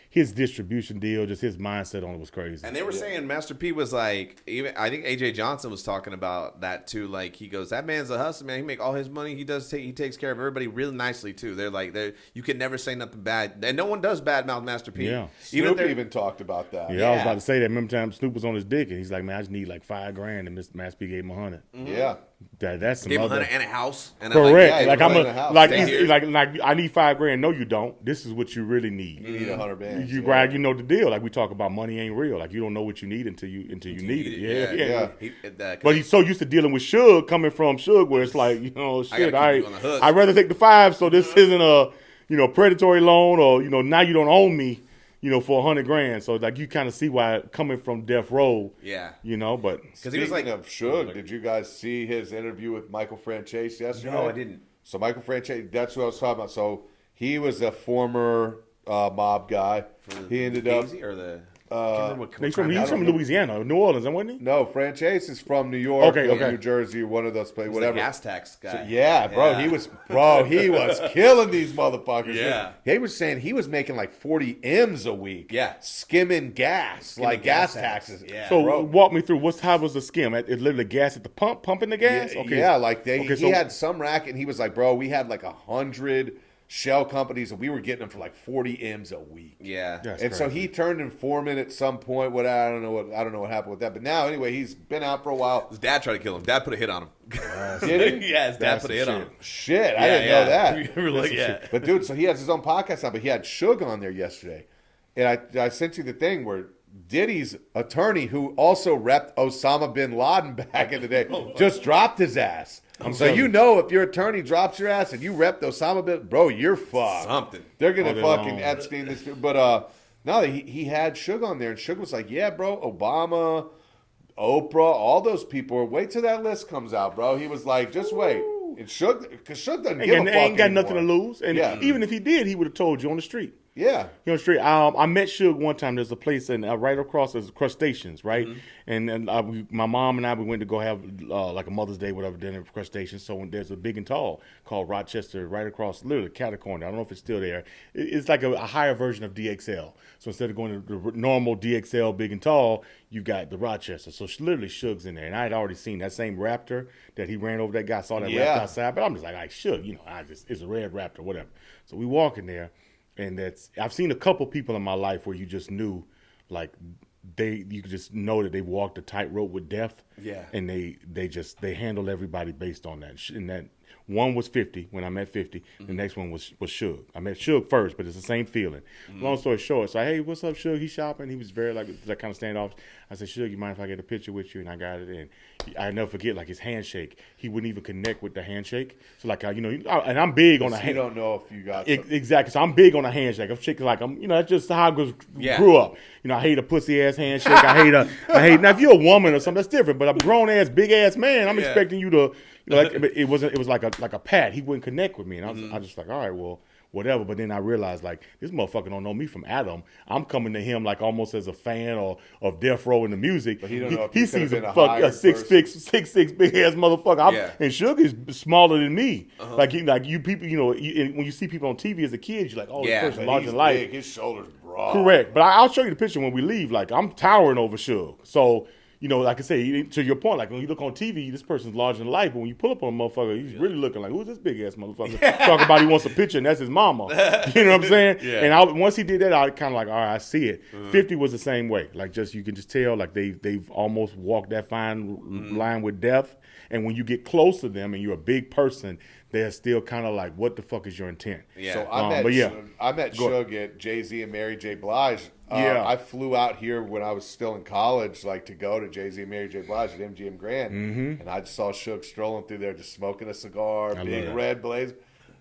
his distribution deal, just his mindset on it was crazy. And they were saying Master P was like, even I think AJ Johnson was talking about that too. Like he goes, that man's a hustler, man. He make all his money. He takes care of everybody really nicely too. They're like, you can never say nothing bad, and no one does bad mouth Master P. Yeah. Snoop they're- even talked about that. Yeah, I was about to say that. Remember time Snoop was on his dick, and he's like, "Man, I just need like $5,000," and Mr. Master P gave him 100. Yeah. That's some Gave him other. 100 and a house. And Correct. yeah, like he I'm was in the house. like Stay here. like I need $5,000. No, you don't. This is what you really need. You need 100 bands. You yeah. right, you know the deal. Like we talk about money ain't real. Like you don't know what you need until you need it. Yeah. Yeah. But he's so used to dealing with Suge, coming from Suge, where it's like, you know, shit, gotta keep you on the hook. I'd rather take the 5, so this isn't a, predatory loan, or, now you don't own me, for $100,000. So like you kind of see why coming from death row, Yeah. but Because he was like, Speaking of Suge, did you guys see his interview with Michael Franchese yesterday? no, I didn't. So Michael Franchese, that's who I was talking about. So he was a former mob guy. He ended up. Or the. He's from Louisiana, New Orleans, wasn't he? No, Franchise is from New York, Okay. New Jersey, one of those places, Whatever. whatever. Gas tax guy. So, yeah, bro, he was killing these motherfuckers. Yeah. He was saying he was making like 40 M's a week. Yeah. Skimming gas, like gas taxes. Yeah. So bro. walk me through how was the skim? It literally gas at the pump, pumping the gas. Yeah, like he so- had some racket, and he was like, bro, we had like 100 shell companies, and we were getting them for like 40 M's a week. Yeah. That's And so crazy. he turned informant at some point. I don't know what happened with that. But now, anyway, he's been out for a while. His dad tried to kill him. Dad put a hit on him. Did he? Yeah, his dad That's put a some hit on shit. him. Shit, I didn't know that. We were like, yeah. But dude, so he has his own podcast now. But he had Suge on there yesterday, and I sent you the thing where Diddy's attorney, who also repped Osama bin Laden back in the day, just dropped his ass. So you know, if your attorney drops your ass and you repped Osama bin, bro, you're fucked. Something. They're gonna All day fucking long. Epstein this. But no, he had Suge on there, and Suge was like, yeah, bro, Obama, Oprah, all those people. Wait till that list comes out, bro. He was like, just wait. And Suge, because Suge doesn't give a fuck ain't got nothing to anymore. lose. And Yeah. even if he did, he would have told you on the street. Yeah. You know, straight. I met Suge one time. There's a place in right across there's Crustaceans, right? And my mom and I we went to go have like a Mother's Day, whatever, dinner at Crustaceans. So there's a big and tall called Rochester, right across, literally Catacorn. I don't know if it's still there. It's like a higher version of DXL. So instead of going to the normal DXL, big and tall, you've got the Rochester. So literally Suge's in there, and I had already seen that same Raptor that he ran over. That guy saw that Yeah. Raptor outside, but I'm just like, Suge, you know, it's a red Raptor, whatever. So we walk in there. And I've seen a couple people in my life where you just knew, like you could just know that they walked a tightrope with death. Yeah. And they handled everybody based on that. And that one was 50 when I met 50. The next one was Suge. I met Suge first, but it's the same feeling. Long story short, so hey, what's up, Suge? He's shopping. He was very like that kind of standoff. I said, Suge, you mind if I get a picture with you? And I got it. And I never forget like his handshake. He wouldn't even connect with the handshake. So like and I'm big on the You hand. don't know if you got Exactly. So I'm big on a handshake. I'm chicken like that's just how I grew up. I hate a pussy ass handshake. I hate now if you're a woman or something, that's different. But a grown ass, big ass man, I'm expecting you to it was like a pat. He wouldn't connect with me. And I was just like, all right, well, whatever. But then I realized like this motherfucker don't know me from Adam. I'm coming to him like almost as a fan or of Death Row in the music. But he don't know if he you could've sees been a a hired 6'6" big ass motherfucker. Yeah. And Suge is smaller than me. Like you people, when you see people on TV as a kid, you're like, oh, Yeah, this person's But larger he's than life. big. His shoulders broad. Correct. But I'll show you the picture when we leave. Like, I'm towering over Suge. So, like I say, to your point, like when you look on TV, this person's larger than life. But when you pull up on a motherfucker, he's really looking like, who's this big ass motherfucker? Talking about he wants a picture, and that's his mama. You know what I'm saying? Yeah. And once he did that, I kind of like, all right, I see it. 50 was the same way. Like, you can just tell, like they've almost walked that fine line with death. And when you get close to them and you're a big person, they're still kind of like, what the fuck is your intent? Yeah. So I met but yeah. I met Go Suge at Jay-Z and Mary J. Blige. Yeah. I flew out here when I was still in college, like to go to Jay-Z and Mary J. Blige at MGM Grand. And I just saw Suge strolling through there just smoking a cigar, love big that. red blaze.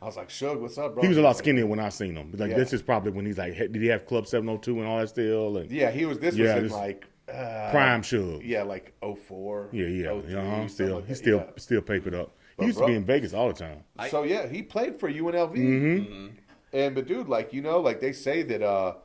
I was like, Suge, what's up, bro? He was a lot skinnier when I seen him. Like, Yeah. this is probably when he's like, did he have Club 702 and all that still? And Yeah, he was. This Yeah, was in this- like prime Suge. Yeah, like 04. Yeah. 03, He's still something like that. still papered up. But He used to bro- be in Vegas all the time. So yeah, he played for UNLV. But dude, like like they say that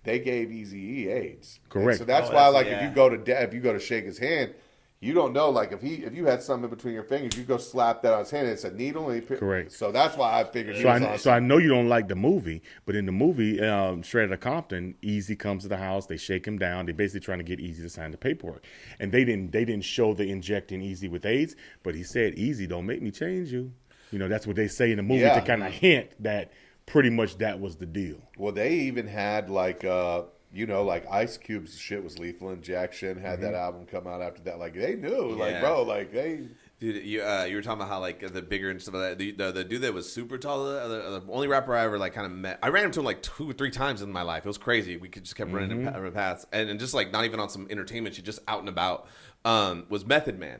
they gave Eazy-E AIDS. Correct. And so that's Oh, why, that's- like, yeah. if you go to shake his hand, you don't know. Like, if you had something in between your fingers, you go slap that on his hand. And it's a needle. And Correct. So that's why I figured he So was I, on. so I know you don't like the movie, but in the movie, Straight Outta Compton, Easy comes to the house. They shake him down. They're basically trying to get Easy to sign the paperwork, and they didn't show the injecting Easy with AIDS, but he said, "Easy, don't make me change you." That's what they say in the movie Yeah. to kind of hint that pretty much that was the deal. Well, they even had like like Ice Cube's shit was Lethal Injection. Had that album come out after that. Like they knew, like Yeah. bro, like they. Dude, you were talking about how like the bigger and stuff like that. The dude that was super tall, the only rapper I ever like kind of met. I ran into him like 2 or 3 times in my life. It was crazy. We just kept running in paths, and just like not even on some entertainment shit, just out and about. Was Method Man,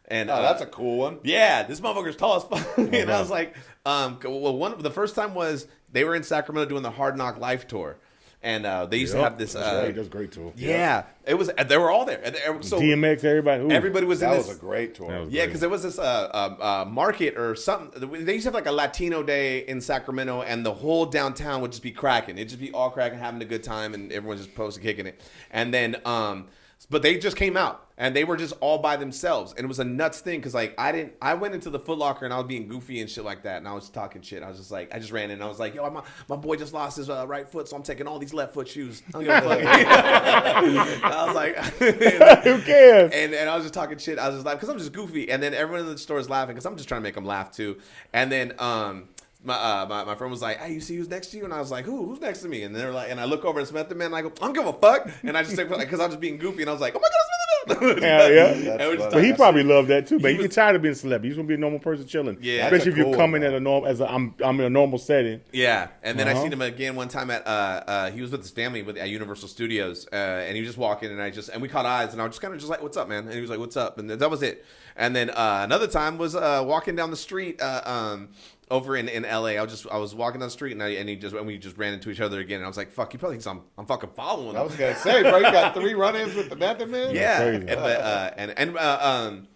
and Oh, that's a cool one. yeah, this motherfucker's tall as fuck. And I was like, the first time was they were in Sacramento doing the Hard Knock Life tour. and they used to have this. That's great tour. Yeah, it was. They were all there. And so DMX, everybody. Ooh. everybody was in That this. was a great tour. That was Yeah, because there was this market or something. They used to have like a Latino day in Sacramento, and the whole downtown would just be cracking. It'd just be all cracking, having a good time, and everyone's just posting, kicking it. And then, but they just came out, and they were just all by themselves, and it was a nuts thing because like I went into the Foot Locker and I was being goofy and shit like that, and I was talking shit. I was just like, I just ran in, and I was like, yo, my boy just lost his right foot, so I'm taking all these left foot shoes. I don't give a fuck. I was like, Who cares? and I was just talking shit. I was just like, because I'm just goofy. And then everyone in the store is laughing because I'm just trying to make them laugh too. And then my friend was like, hey, you see who's next to you? And I was like, who's next to me? And they're like, and I look over and Method Man, and I go, I don't give a fuck. And I just because I was just being goofy, and I was like, oh my god, it's Method Man. Yeah. And we're just funny. But talking he shit. probably loved that too, man. You was- get tired of being a celebrity. You just want to be a normal person chilling. Yeah. Especially if That's a you're cool coming one, at a normal, I'm in a normal setting. Yeah, and then I Uh-huh. seen him again one time at he was with his family at Universal Studios, and he was just walking, and we caught eyes, and I was just kind of just like, "What's up, man?" And he was like, "What's up?" And that was it. And then another time was walking down the street over in LA. I was walking down the street, and we just ran into each other again, and I was like, "Fuck, he probably thinks I'm fucking following him." I was gonna say, bro, you got 3 run-ins with the Method Man. Yeah, crazy.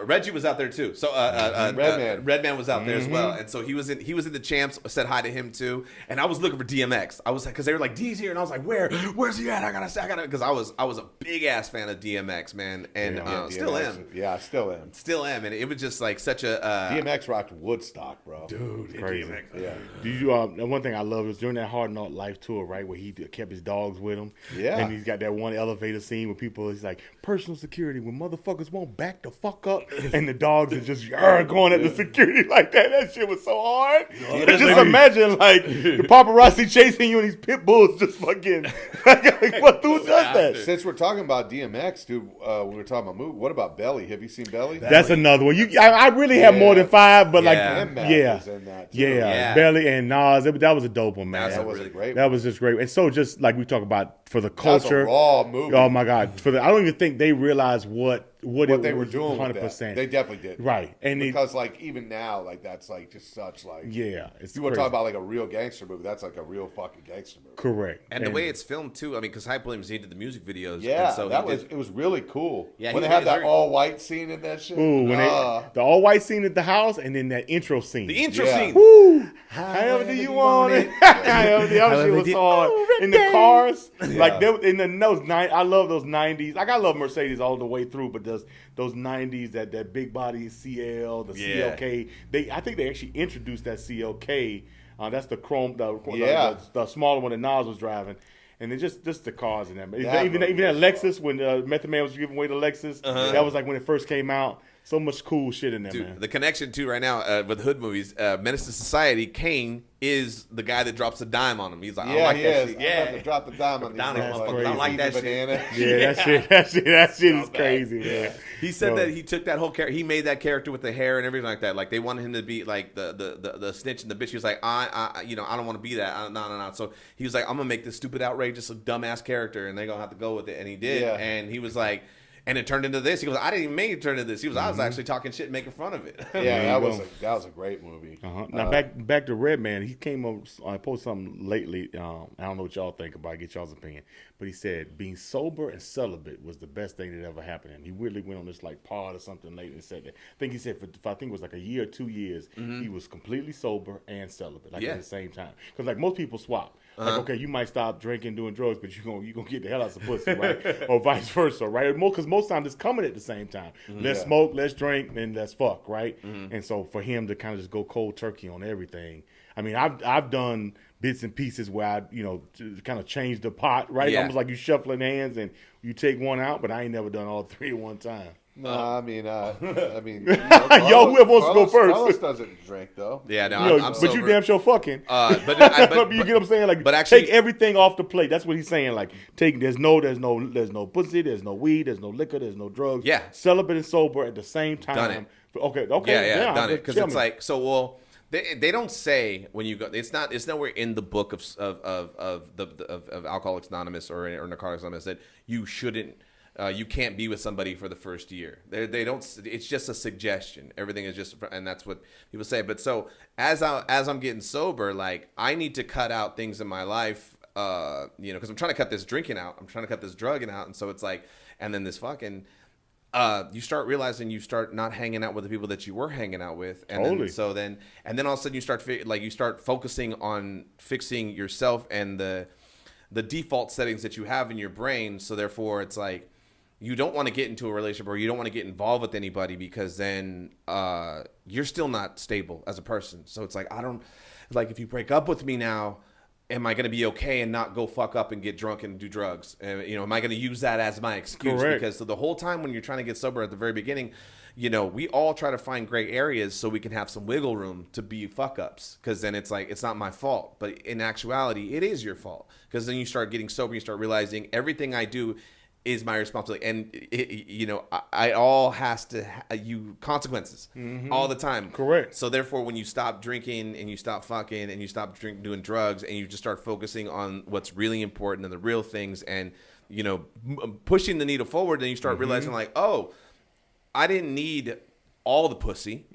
Reggie was out there too. So Redman was out there as well, and so he was in the Champs. Said hi to him too, and I was looking for DMX. I was like, because they were like, D's here, and I was like, where's he at? I gotta, because I was a big ass fan of DMX, man, and still DMX, am, Yeah, still am. and it was just like such a DMX rocked Woodstock, bro. Dude, crazy. Yeah. Do you? One thing I love is during that Hard Knock Life tour, right, where he kept his dogs with him. Yeah. And he's got that one elevator scene where people, he's like, personal security, when motherfuckers won't back the fuck up, and the dogs are just going at the security like that. That shit was so hard. And just imagine like the paparazzi chasing you and these pit bulls just fucking. Like, what? Who does that? Since we're talking about DMX, dude, when we were talking about movie, what about Belly? Have you seen Belly? That's another one. I really have more than 5, but like, Yeah. And Mac yeah. was in that too. Yeah, Yeah. Belly and Nas. That was a dope one, man. That was really a great. That was just great. And so just like we talk about for the That's a culture. raw movie. Oh my God. I don't even think they realized what what it they were was doing 100%. with that. They definitely did. Right. And Because like even now, like that's like just such like yeah, it's you want to crazy. talk about like a real gangster movie, that's like a real fucking gangster movie. Correct. and the way it's filmed too. I mean, because Hype Williams, he did the music videos. Yeah, and so that he was did, it was really cool. Yeah, when he they had was that very- all white scene in that shit. Ooh, when the all white scene at the house and then that intro scene. the intro Yeah. scene. Woo! However do you want it? However the other shit was hard. In the cars, like they, in those I love those 90s. Like I love Mercedes all the way through, but those 90s that big body CL, the Yeah. CLK. I think they actually introduced that CLK. That's the chrome, Yeah. the smaller one that Nas was driving. And then just the cars in that. That Even movie that was Lexus, when Method Man was giving away the Lexus, that was like when it first came out. So much cool shit in there, Dude, man. the connection too right now with Hood movies, Menace to Society. Kane is the guy that drops a dime on him. He's like, I don't Yeah, like he that is. shit. I'm Yeah, about to drop the dime on these Down on That's motherfuckers. crazy. I don't like that shit. Banana. Yeah, that shit is bad. crazy, man. He said Bro. that he took that whole character. He made that character with the hair and everything like that. Like they wanted him to be like the snitch and the bitch. He was like, I don't want to be that. No. So he was like, I'm gonna make this stupid, outrageous, dumbass character, and they're gonna have to go with it. And he did. Yeah. And he was like, and it turned into this. He goes, I didn't even make it turn into this. He was, I was actually talking shit, and making fun of it. Yeah, you that was a great movie. Now back to Redman. He came up. I posted something lately. I don't know what y'all think about. Get y'all's opinion. But he said being sober and celibate was the best thing that ever happened to him. He really went on this like pod or something lately and said that. I think he said for I think it was like a year or 2 years, he was completely sober and celibate, like Yeah. at the same time. Because like most people swap. Like okay, you might stop drinking, doing drugs, but you gonna get the hell out of some pussy, right? Or vice versa, right? Because most times it's coming at the same time. Let's Yeah. smoke, let's drink, and let's fuck, right? And so for him to kind of just go cold turkey on everything. I mean, I've done bits and pieces where I, kind of change the pot, right? Yeah. Almost like you shuffling hands and you take one out, but I ain't never done all 3 at one time. No, I mean, Yo, whoever wants to go first? Carlos doesn't drink though. Yeah, no, You know, I'm but sober. you damn sure fucking. But you get what I'm saying? Like, but actually- take everything off the plate. That's what he's saying. Like, there's no pussy, there's no weed, there's no liquor, there's no drugs. Yeah. Celibate and sober at the same time. Done it. Okay, yeah, done it. Because tell it's me. like, so well, they don't say when you go. It's nowhere in the book of Alcoholics Anonymous or Narcotics Anonymous that you shouldn't. You can't be with somebody for the first year. They don't. It's just a suggestion. Everything is just, and that's what people say. But so as I'm getting sober, like I need to cut out things in my life because I'm trying to cut this drinking out, I'm trying to cut this drugging out, and so it's like, and then this fucking. You start realizing you start not hanging out with the people that you were hanging out with, and then all of a sudden you start focusing on fixing yourself and the default settings that you have in your brain. So therefore, it's like you don't want to get into a relationship or you don't want to get involved with anybody because then you're still not stable as a person. So it's like if you break up with me now. Am I going to be okay and not go fuck up and get drunk and do drugs? Am I going to use that as my excuse? Correct. Because the whole time when you're trying to get sober at the very beginning, we all try to find gray areas so we can have some wiggle room to be fuck ups. Because then it's like, it's not my fault. But in actuality, it is your fault. Because then you start getting sober, you start realizing everything I do is my responsibility, and I all has to consequences all the time. Correct. So therefore, when you stop drinking and you stop fucking and you stop doing drugs and you just start focusing on what's really important and the real things, and pushing the needle forward, then you start realizing like, oh, I didn't need all the pussy.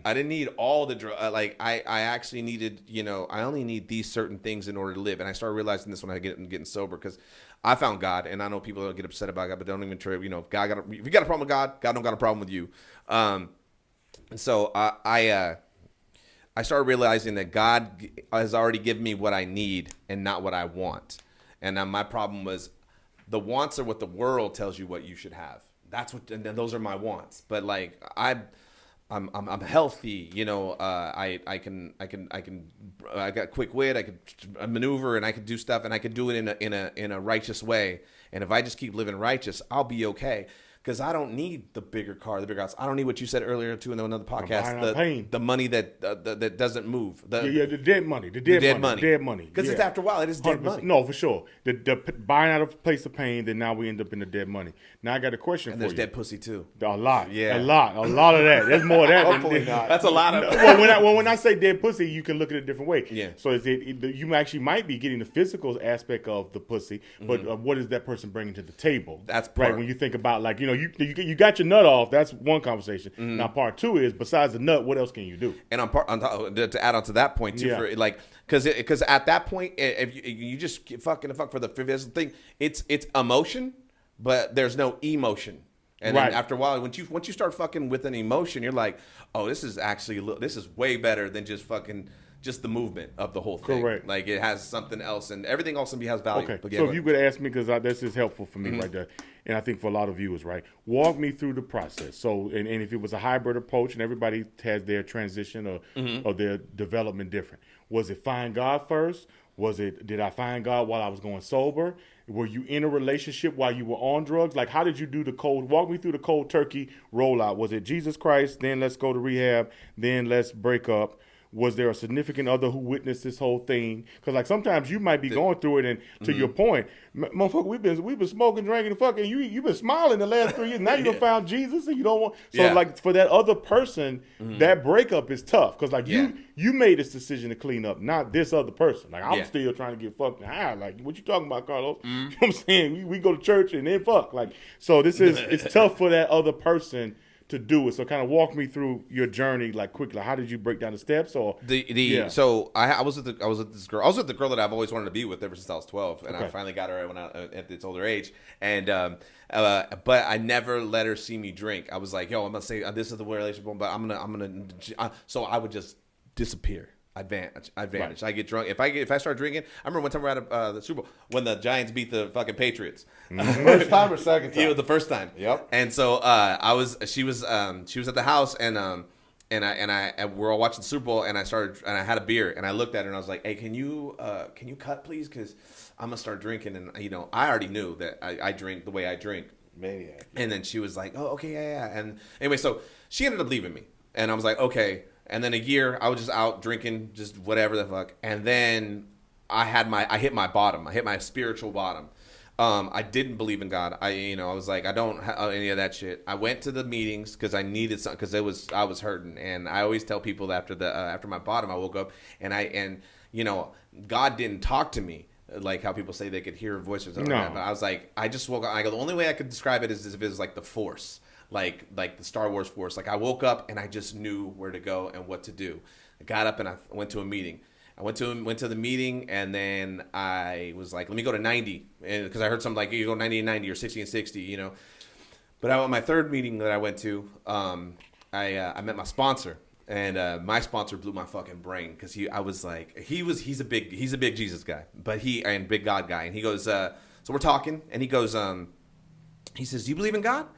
I didn't need all the drug. I actually needed, I only need these certain things in order to live. And I started realizing this when I getting sober, because I found God, and I know people that get upset about God, but don't even try. If you got a problem with God, God don't got a problem with you. And so I started realizing that God has already given me what I need and not what I want. And my problem was the wants are what the world tells you what you should have. That's what, and those are my wants. But like I'm healthy, I got quick wit, I could maneuver, and I could do stuff, and I could do it in a righteous way. And if I just keep living righteous, I'll be okay. Because I don't need the bigger car, the bigger house. I don't need what you said earlier too in another podcast. The money that doesn't move. The dead money. The dead money. Because it's after a while, it is dead money. No, for sure. The buying out of a place of pain. Then now we end up in the dead money. Now I got a question for you. And there's dead pussy too. A lot. Yeah. A lot of that. There's more of that. Hopefully not. That's a lot of. Well, when I say dead pussy, you can look at it a different way. Yeah. So you actually might be getting the physical aspect of the pussy, but what is that person bringing to the table? That's part. Right. When you think about you got your nut off, that's one conversation. Now part two is, besides the nut, what else can you do? And to add on to that point too, for like, because at that point, if you just fuck for the physical thing, it's emotion, but there's no emotion. And then after a while, once you start fucking with an emotion, you're like, oh, this is way better than just the movement of the whole thing. Correct. Like it has something else, and everything else has value. Okay. But yeah, so if you could ask me, because this is helpful for me right there, and I think for a lot of viewers, right? Walk me through the process. So, and if it was a hybrid approach, and everybody has their transition or their development different. Was it find God first? Did I find God while I was going sober? Were you in a relationship while you were on drugs? Like, how did you do walk me through the cold turkey rollout? Was it Jesus Christ, then let's go to rehab, then let's break up? Was there a significant other who witnessed this whole thing? Because like sometimes you might be going through it, and to your point, motherfucker, we've been smoking, drinking, and fucking. You've been smiling the last 3 years. Now you done found Jesus, and you don't want. So like for that other person, that breakup is tough. Because like you made this decision to clean up, not this other person. Like I'm still trying to get fucking high. Like what you talking about, Carlos? You know what I'm saying? We go to church and then fuck. Like so it's tough for that other person to do it. So kind of walk me through your journey, like quickly. How did you break down the steps? Or so I was with this girl. I was with the girl that I've always wanted to be with ever since I was 12, and I finally got her when at this older age. And but I never let her see me drink. I was like, yo, I'm gonna say this is the relationship, but I'm gonna. So I would just disappear. Advantage. Right. I get drunk. If I start drinking, I remember one time we were at the Super Bowl when the Giants beat the fucking Patriots. First time or second time? It was the first time. Yep. And so she was at the house, and we're all watching the Super Bowl, and I had a beer, and I looked at her and I was like, hey, can you cut please, because I'm gonna start drinking, and I already knew that I drink the way I drink. Maniac. And then she was like, oh, okay, yeah. And anyway, so she ended up leaving me, and I was like, okay. And then a year, I was just out drinking, just whatever the fuck. And then I hit my bottom. I hit my spiritual bottom. I didn't believe in God. I was like, I don't have any of that shit. I went to the meetings because I needed something, because I was hurting. And I always tell people that after my bottom, I woke up and God didn't talk to me like how people say they could hear a voice or something like that. But I was like, I just woke up. I go, the only way I could describe it is if it was like the Force. Like the Star Wars Force. Like I woke up and I just knew where to go and what to do. I got up and I went to a meeting. I went to the meeting, and then I was like, let me go to 90, because I heard something like you go 90 and 90 or 60 and 60, you know. But at my third meeting that I went to, I met my sponsor, and my sponsor blew my fucking brain because he's a big Jesus guy, and big God guy, and he goes, so we're talking, and he goes, he says, do you believe in God?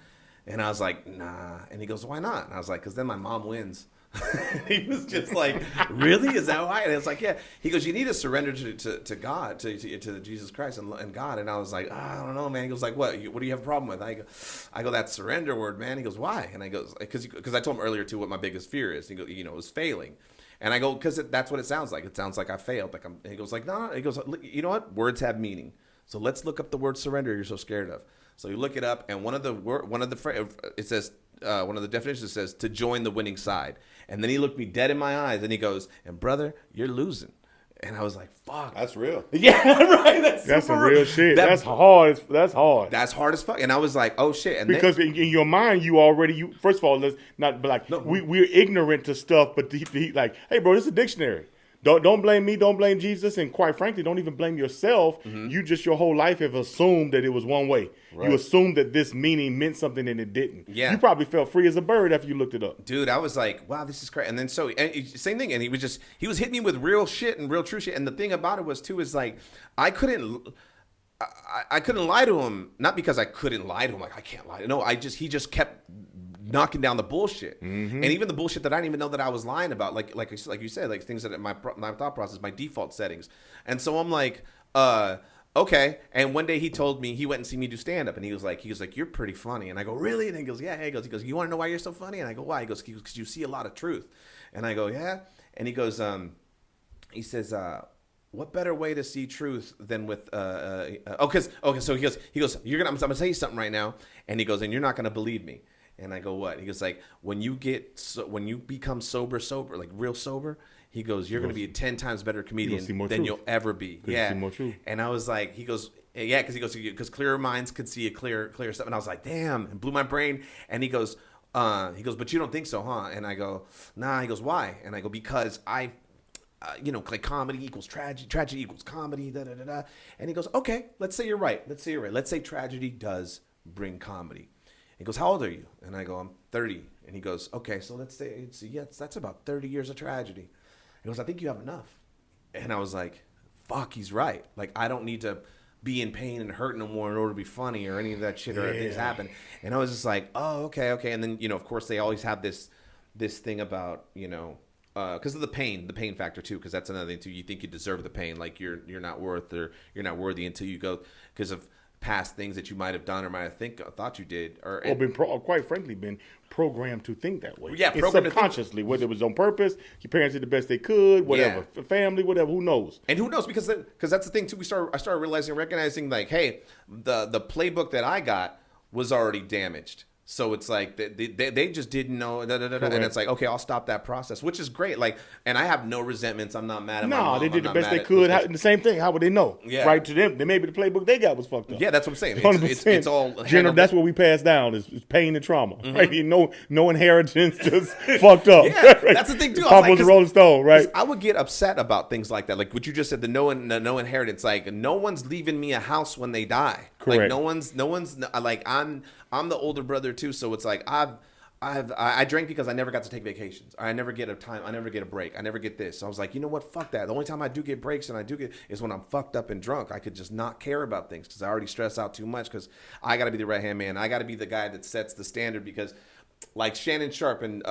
And I was like, nah. And he goes, why not? And I was like, because then my mom wins. He was just like, really? Is that why? And it's like, yeah. He goes, you need to surrender to God, to Jesus Christ and God. And I was like, I don't know, man. He goes, like, what do you have a problem with? I go, that surrender word, man. He goes, why? And I goes, because I told him earlier too what my biggest fear is. He goes, it was failing. And I go, because that's what it sounds like. It sounds like I failed. Like he goes, like, no. He goes, you know what? Words have meaning. So let's look up the word surrender you're so scared of. So you look it up, and one of the definitions says to join the winning side. And then he looked me dead in my eyes, and he goes, and brother, you're losing. And I was like, fuck. That's real. Yeah, right. That's some real shit. That's hard. That's hard. That's hard as fuck. And I was like, oh shit. And because in your mind, you first of all, let's not be like, no, we're ignorant to stuff, but he like, hey, bro, this is a dictionary. Don't blame me. Don't blame Jesus. And quite frankly, don't even blame yourself. Mm-hmm. You just your whole life have assumed that it was one way. Right. You assumed that this meaning meant something and it didn't. Yeah. You probably felt free as a bird after you looked it up. Dude, I was like, wow, this is crazy. And then same thing. And he was hitting me with real shit and real true shit. And the thing about it was too is like, I couldn't lie to him. Not because I couldn't lie to him. Like I can't lie. No, he just kept knocking down the bullshit, and even the bullshit that I didn't even know that I was lying about, like you said, like things that my thought process, my default settings, and so I'm like, okay. And one day he told me he went and see me do stand up, and he was like, you're pretty funny, and I go, really? And he goes, yeah. He goes, you want to know why you're so funny? And I go, why? He goes, because you see a lot of truth, and I go, yeah. And he goes, he says, what better way to see truth than with so he goes, I'm gonna tell you something right now, and he goes, and you're not gonna believe me. And I go, what? He goes, like, when you become sober, like real sober, he goes, you're going to be a 10 times better comedian than you'll ever be. Yeah. See more truth. And I was like, he goes, yeah, because clearer minds could see a clear stuff. And I was like, damn, and blew my brain. And he goes, but you don't think so, huh? And I go, nah. He goes, why? And I go, because like comedy equals tragedy equals comedy, da da da da. And he goes, okay, let's say you're right. Let's say tragedy does bring comedy. He goes, how old are you? And I go, I'm 30. And he goes, okay, so let's say, that's about 30 years of tragedy. He goes, I think you have enough. And I was like, fuck, he's right. Like, I don't need to be in pain and hurt no more in order to be funny or any of that shit or things happen. And I was just like, oh, okay. And then, of course, they always have this thing about, because of the pain factor too, because that's another thing too. You think you deserve the pain, like you're not worthy until you go, because of past things that you might have done or might have thought you did, or quite frankly, been programmed to think that way. Yeah, programmed subconsciously, whether it was on purpose, your parents did the best they could, whatever, family, whatever. Who knows? And who knows? Because that's the thing too. I started realizing, recognizing, like, hey, the playbook that I got was already damaged. So it's like they just didn't know, and it's like, okay, I'll stop that process, which is great. Like, and I have no resentments. I'm not mad at my mom. No, they did the best they could. The same thing. How would they know? Yeah. Right to them, maybe the playbook they got was fucked up. Yeah, that's what I'm saying. 100%. It's all that's what we pass down is pain and trauma. Mm-hmm. Right? No inheritance, just fucked up. Yeah, that's the thing too. Papa's a Rolling Stone, right? I would get upset about things like that, like what you just said. The no inheritance. Like, no one's leaving me a house when they die. Correct. Like no one's like I'm the older brother too, so it's like I drank because I never got to take vacations. I never get a break. I never get this. So I was like, you know what? Fuck that. The only time I do get breaks is when I'm fucked up and drunk. I could just not care about things because I already stress out too much because I got to be the right hand man. I got to be the guy that sets the standard because, like Shannon Sharp and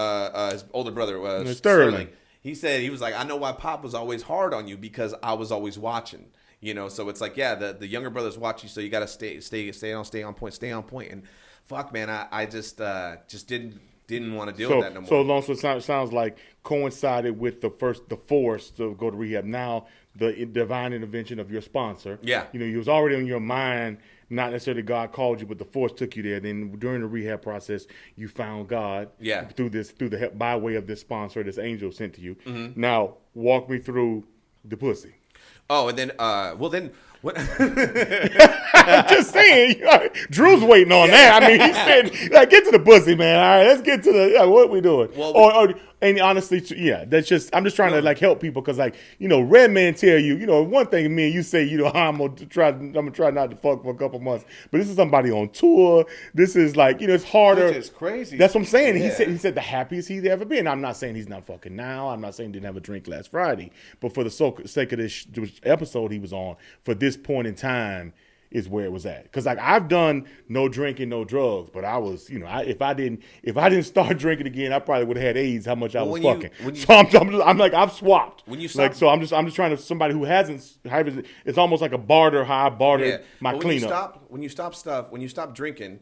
his older brother Sterling. He said, he was like, I know why Pop was always hard on you because I was always watching. So it's like, yeah, the younger brothers watch you, so you got to stay on point. And fuck, man, I just didn't want to deal with that no more. So long, so it sounds like coincided with the force to go to rehab. Now the divine intervention of your sponsor. Yeah, you was already on your mind. Not necessarily God called you, but the force took you there. Then during the rehab process, you found God. Yeah. Through the help by way of this sponsor, this angel sent to you. Mm-hmm. Now walk me through the pussy. Oh, and then, I'm just saying. Drew's waiting on that. I mean, he said, like, "Get to the pussy, man. All right, let's get to the what we doing." Well, and honestly, yeah, that's just. I'm just trying to like help people because, like, Redman tell you, one thing me and you say, I'm gonna try not to fuck for a couple months, but this is somebody on tour. This is like, it's harder. Which is crazy. That's what I'm saying. Yeah. He said the happiest he's ever been. I'm not saying he's not fucking now. I'm not saying he didn't have a drink last Friday, but for the sake of this episode he was on, for this point in time is where it was at. Because like I've done no drinking, no drugs, but I was, if I didn't start drinking again, I probably would have had AIDS. How much I was fucking. So I'm like I've swapped. When you stop, like, so I'm just trying to somebody who hasn't. It's almost like a barter. How I bartered my cleanup. When you stop drinking,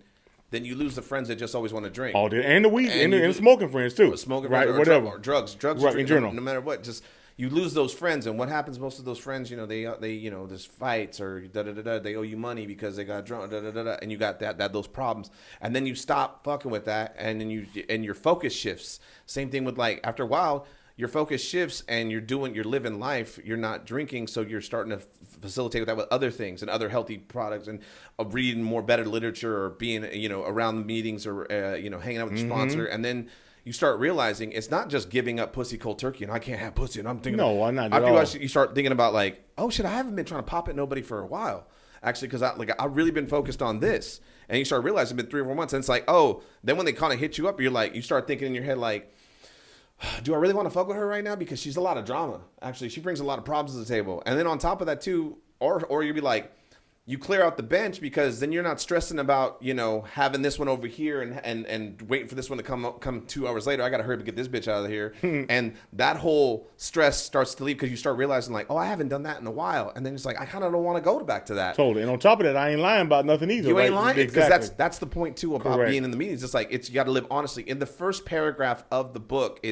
then you lose the friends that just always want to drink. All the, and the weed and the smoking friends too. Smoking right, friends, or whatever. Or drugs right, in general. No matter what, just you lose those friends, and what happens? Most of those friends, they there's fights or they owe you money because they got drunk, and you got those problems, and then you stop fucking with that, and then your focus shifts. Same thing with like after a while. Your focus shifts and you're living life. You're not drinking, so you're starting to facilitate that with other things and other healthy products and reading more better literature or being around the meetings or hanging out with your sponsor, and then you start realizing it's not just giving up pussy cold turkey and I can't have pussy and I'm thinking no, I'm not. After you start thinking about like, oh shit, I haven't been trying to pop at nobody for a while. Actually, because I've really been focused on this, and you start realizing it's been 3 or 4 months, and it's like, oh, then when they kind of hit you up, you're like, you start thinking in your head like, do I really want to fuck with her right now? Because she's a lot of drama. Actually, she brings a lot of problems to the table. And then on top of that too, or you'd be like, you clear out the bench because then you're not stressing about, having this one over here and waiting for this one to come 2 hours later. I got to hurry up and get this bitch out of here. And that whole stress starts to leave because you start realizing like, oh, I haven't done that in a while. And then it's like, I kind of don't want to go back to that. Totally. And on top of that, I ain't lying about nothing either. You ain't lying? Because Exactly. that's the point too about being in the meetings. It's like, you got to live honestly. In the first paragraph of the book,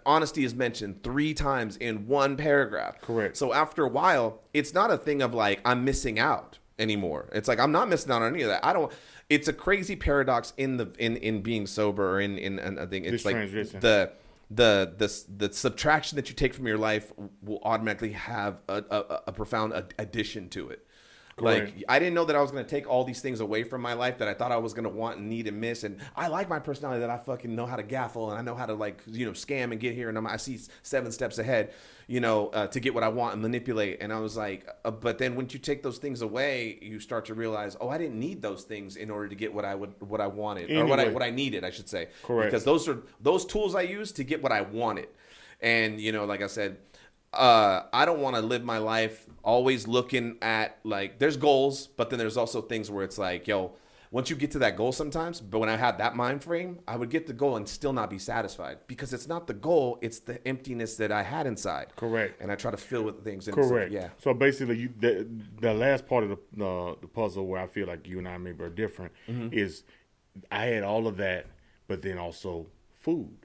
honesty is mentioned 3 times in one paragraph. Correct. So after a while, it's not a thing of like, I'm missing out anymore. It's like, I'm not missing out on any of that. It's a crazy paradox in being sober or in I think it's like the subtraction that you take from your life will automatically have a profound addition to it. Correct. Like, I didn't know that I was going to take all these things away from my life that I thought I was going to want and need and miss. And I like my personality that I fucking know how to gaffle and I know how to scam and get here. And I see 7 steps ahead, to get what I want and manipulate. And I was like, but then when you take those things away, you start to realize, oh, I didn't need those things in order to get what I wanted or what I needed, I should say. Correct. Because those are those tools I use to get what I wanted. And, like I said, I don't want to live my life always looking at like there's goals, but then there's also things where it's like, yo, once you get to that goal sometimes, but when I had that mind frame, I would get the goal and still not be satisfied because it's not the goal, it's the emptiness that I had inside. Correct. And I try to fill with things. Correct. Yeah. So basically, the last part of the puzzle where I feel like you and I maybe are different is I had all of that, but then also food.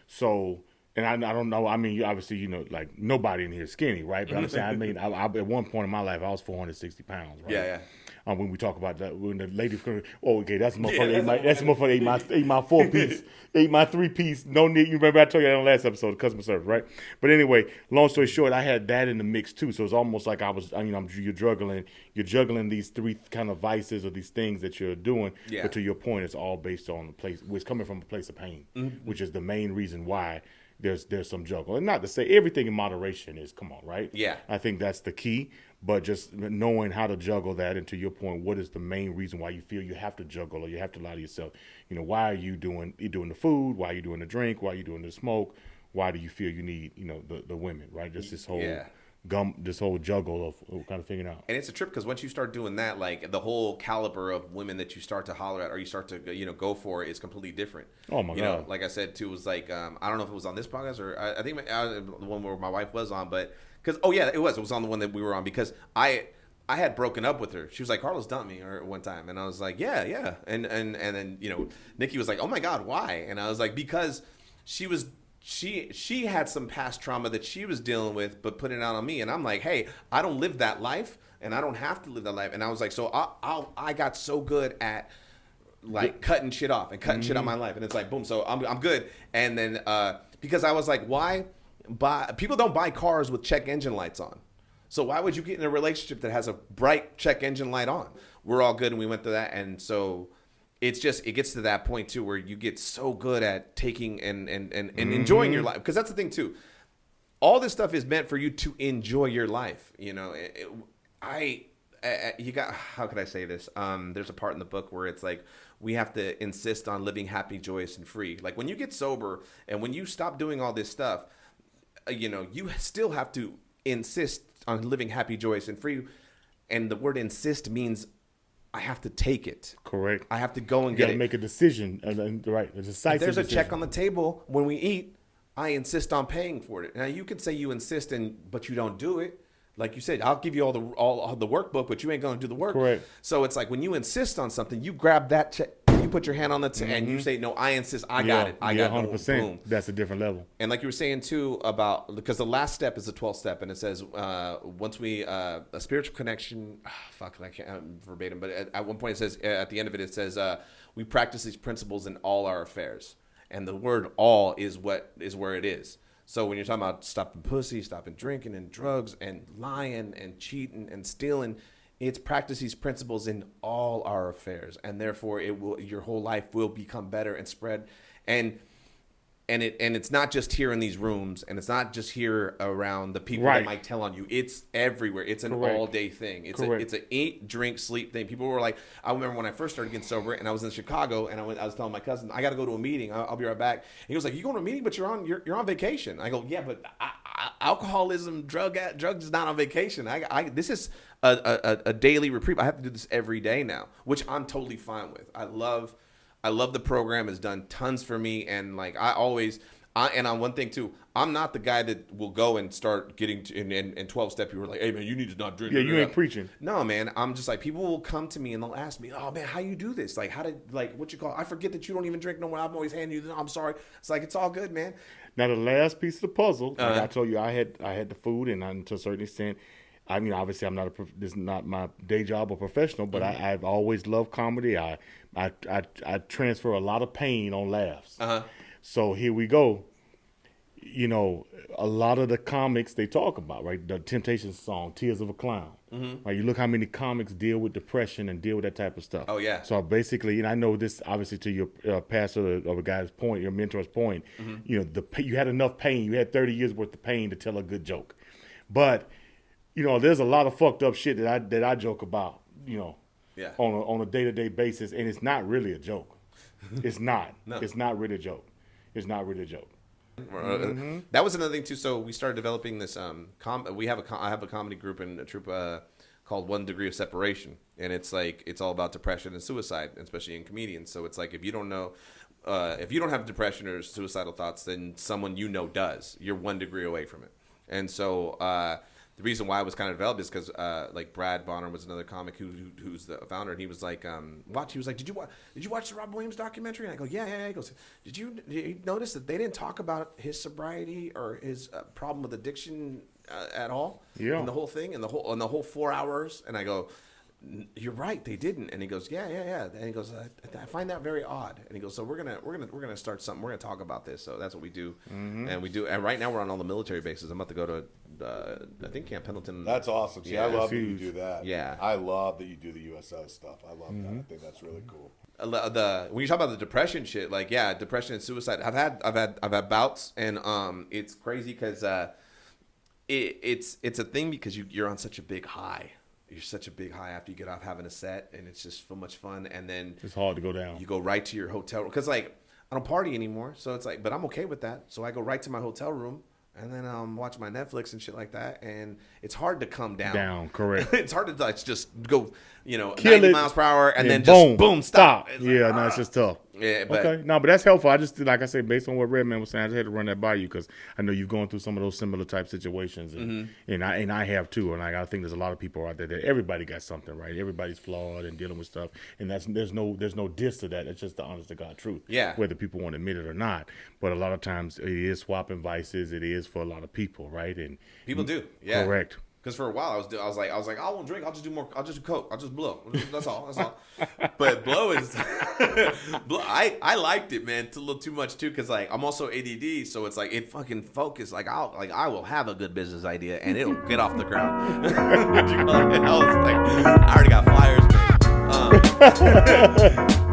So. And I don't know. I mean, obviously, like nobody in here is skinny, right? But I'm saying, I at one point in my life, I was 460 pounds, right? Yeah. When we talk about that, when the lady, okay, that's the motherfucker ate my 4-piece, ate my 3-piece. No need. You remember I told you that on the last episode, customer service, right? But anyway, long story short, I had that in the mix too. So it's almost like I was, you're juggling these 3 kind of vices or these things that you're doing. Yeah. But to your point, it's all based on the place. It's coming from a place of pain, which is the main reason why. There's some juggle. And not to say everything in moderation is, come on, right? Yeah. I think that's the key, but just knowing how to juggle that, and to your point, what is the main reason why you feel you have to juggle or you have to lie to yourself? Why are you doing the food? Why are you doing the drink? Why are you doing the smoke? Why do you feel you need, the women, right? Just this whole this whole juggle of kind of figuring out. And it's a trip because once you start doing that, like the whole caliber of women that you start to holler at or you start to go for is completely different. Oh my God! Like I said too, it was like I don't know if it was on this podcast or I think the one where my wife was on, but because it was on the one that we were on because I had broken up with her. She was like, Carlos dumped me or one time, and I was like, yeah, and then Nikki was like, oh my God, why? And I was like, because she had some past trauma that she was dealing with, but putting it out on me. And I'm like, hey, I don't live that life, and I don't have to live that life. And I was like, so I got so good at like cutting shit off and cutting shit on my life, and it's like boom. So I'm good. And then because I was like, why? People don't buy cars with check engine lights on. So why would you get in a relationship that has a bright check engine light on? We're all good and we went through that. And so it's just, it gets to that point too where you get so good at taking and enjoying your life. Because that's the thing too. All this stuff is meant for you to enjoy your life. You know, you got, how could I say this? There's a part in the book where it's like, we have to insist on living happy, joyous, and free. Like when you get sober and when you stop doing all this stuff, you know, you still have to insist on living happy, joyous, and free. And the word insist means I have to take it. Correct. I have to go and You get got to it. make a decision. Right. A decisive If there's a check decision. on the table when we eat, I insist on paying for it. Now you can say you insist but you don't do it. Like you said, I'll give you all the workbook, but you ain't going to do the work. Correct. So it's like when you insist on something, you grab that check, you put your hand on it, and you say, "No, I insist. I got it. I got it." 100%. Boom. That's a different level. And like you were saying too about, because the last step is the 12th step, and it says once we a spiritual connection. I can't verbatim, but at one point it says at the end of it says we practice these principles in all our affairs, and the word "all" is where it is. So when you're talking about stopping pussy, stopping drinking and drugs and lying and cheating and stealing, it's practice these principles in all our affairs, and therefore your whole life will become better and spread. And it's not just here in these rooms, and it's not just here around the people Right. that might tell on you. It's everywhere. It's an Correct. all day thing. It's Correct. an eat, drink, sleep thing. People were like, I remember when I first started getting sober, and I was in Chicago, and I was telling my cousin, I got to go to a meeting. I'll be right back. And he was like, you going to a meeting, but you're on vacation. I go, yeah, but alcoholism, drugs is not on vacation. This is a daily reprieve. I have to do this every day now, which I'm totally fine with. I love the program. It's done tons for me, and like and on one thing too, I'm not the guy that will go and start getting in 12 step. You were like, hey man, you need to not drink. Yeah, you ain't preaching. No, man. I'm just like, people will come to me and they'll ask me, oh man, how you do this? Like, what you call? I forget that you don't even drink no more. I'm always handing you. I'm sorry. It's like, it's all good, man. Now the last piece of the puzzle, like I told you, I had the food, and to a certain extent, I mean, obviously, this is not my day job or professional, but I've always loved comedy. I transfer a lot of pain on laughs. So here we go. You know, a lot of the comics they talk about, right? The Temptations song, "Tears of a Clown." Right? You look how many comics deal with depression and deal with that type of stuff. Oh, yeah. So basically, and I know this obviously to your pastor of a guy's point, your mentor's point. You know, you had enough pain. You had 30 years worth of pain to tell a good joke, but you know, there's a lot of fucked up shit that I joke about. You know, Yeah. on a day-to-day basis, and it's not really a joke. It's not. No. It's not really a joke. It's not really a joke. That was another thing too. So we started developing this. I have a comedy group and a troupe called 1 Degree of Separation, and it's like it's all about depression and suicide, especially in comedians. So it's like if you don't have depression or suicidal thoughts, then someone you know does. You're 1 degree away from it, and so. The reason why it was kind of developed is because like Brad Bonner was another comic who's the founder, and he was like, He was like, did you watch the Rob Williams documentary? And I go, yeah. He goes, did you notice that they didn't talk about his sobriety or his problem with addiction at all? Yeah. In the whole thing, in the whole 4 hours. And I go, you're right, they didn't. And he goes, yeah. And he goes, I find that very odd. And he goes, so we're gonna start something. We're gonna talk about this. So that's what we do, and we do. And right now we're on all the military bases. I'm about to go to I think Camp Pendleton. That's awesome. See, Yeah. I love that That's you huge. do that. Yeah. I love that you do the USO stuff. I love that. I think that's really cool. When you talk about the depression shit, like depression and suicide. I've had bouts, and it's crazy because it's a thing because you're on such a big high. You're such a big high after you get off having a set, and it's just so much fun. And then It's hard to go down. you go right to your hotel room because like I don't party anymore, so it's like, but I'm okay with that. So I go right to my hotel room. And then watch my Netflix and shit like that, and it's hard to come down. Down, correct. It's hard to like just go, Kill 90 it, miles per hour, and then boom, just boom, stop. It's Yeah, like, no, it's just tough. Yeah, but Okay, no, but that's helpful. I just, like I said, based on what Redman was saying, I just had to run that by you because I know you've gone through some of those similar type situations, and I have too. And I think there's a lot of people out there that everybody got something, right? Everybody's flawed and dealing with stuff, and there's no diss to that. It's just the honest to God truth. Yeah. Whether people want to admit it or not, but a lot of times it is swapping vices. It is for a lot of people, right? And people do. Yeah. Correct. Because for a while I was like, I won't drink. I'll just do more. I'll just do coke. I'll just blow. That's all. That's all. But blow is, blow. I liked it, man. It's a little too much too. Because like I'm also ADD, so it's like it fucking focus. Like I will have a good business idea and it'll get off the ground. What you call it? And I was like, I already got flyers, man.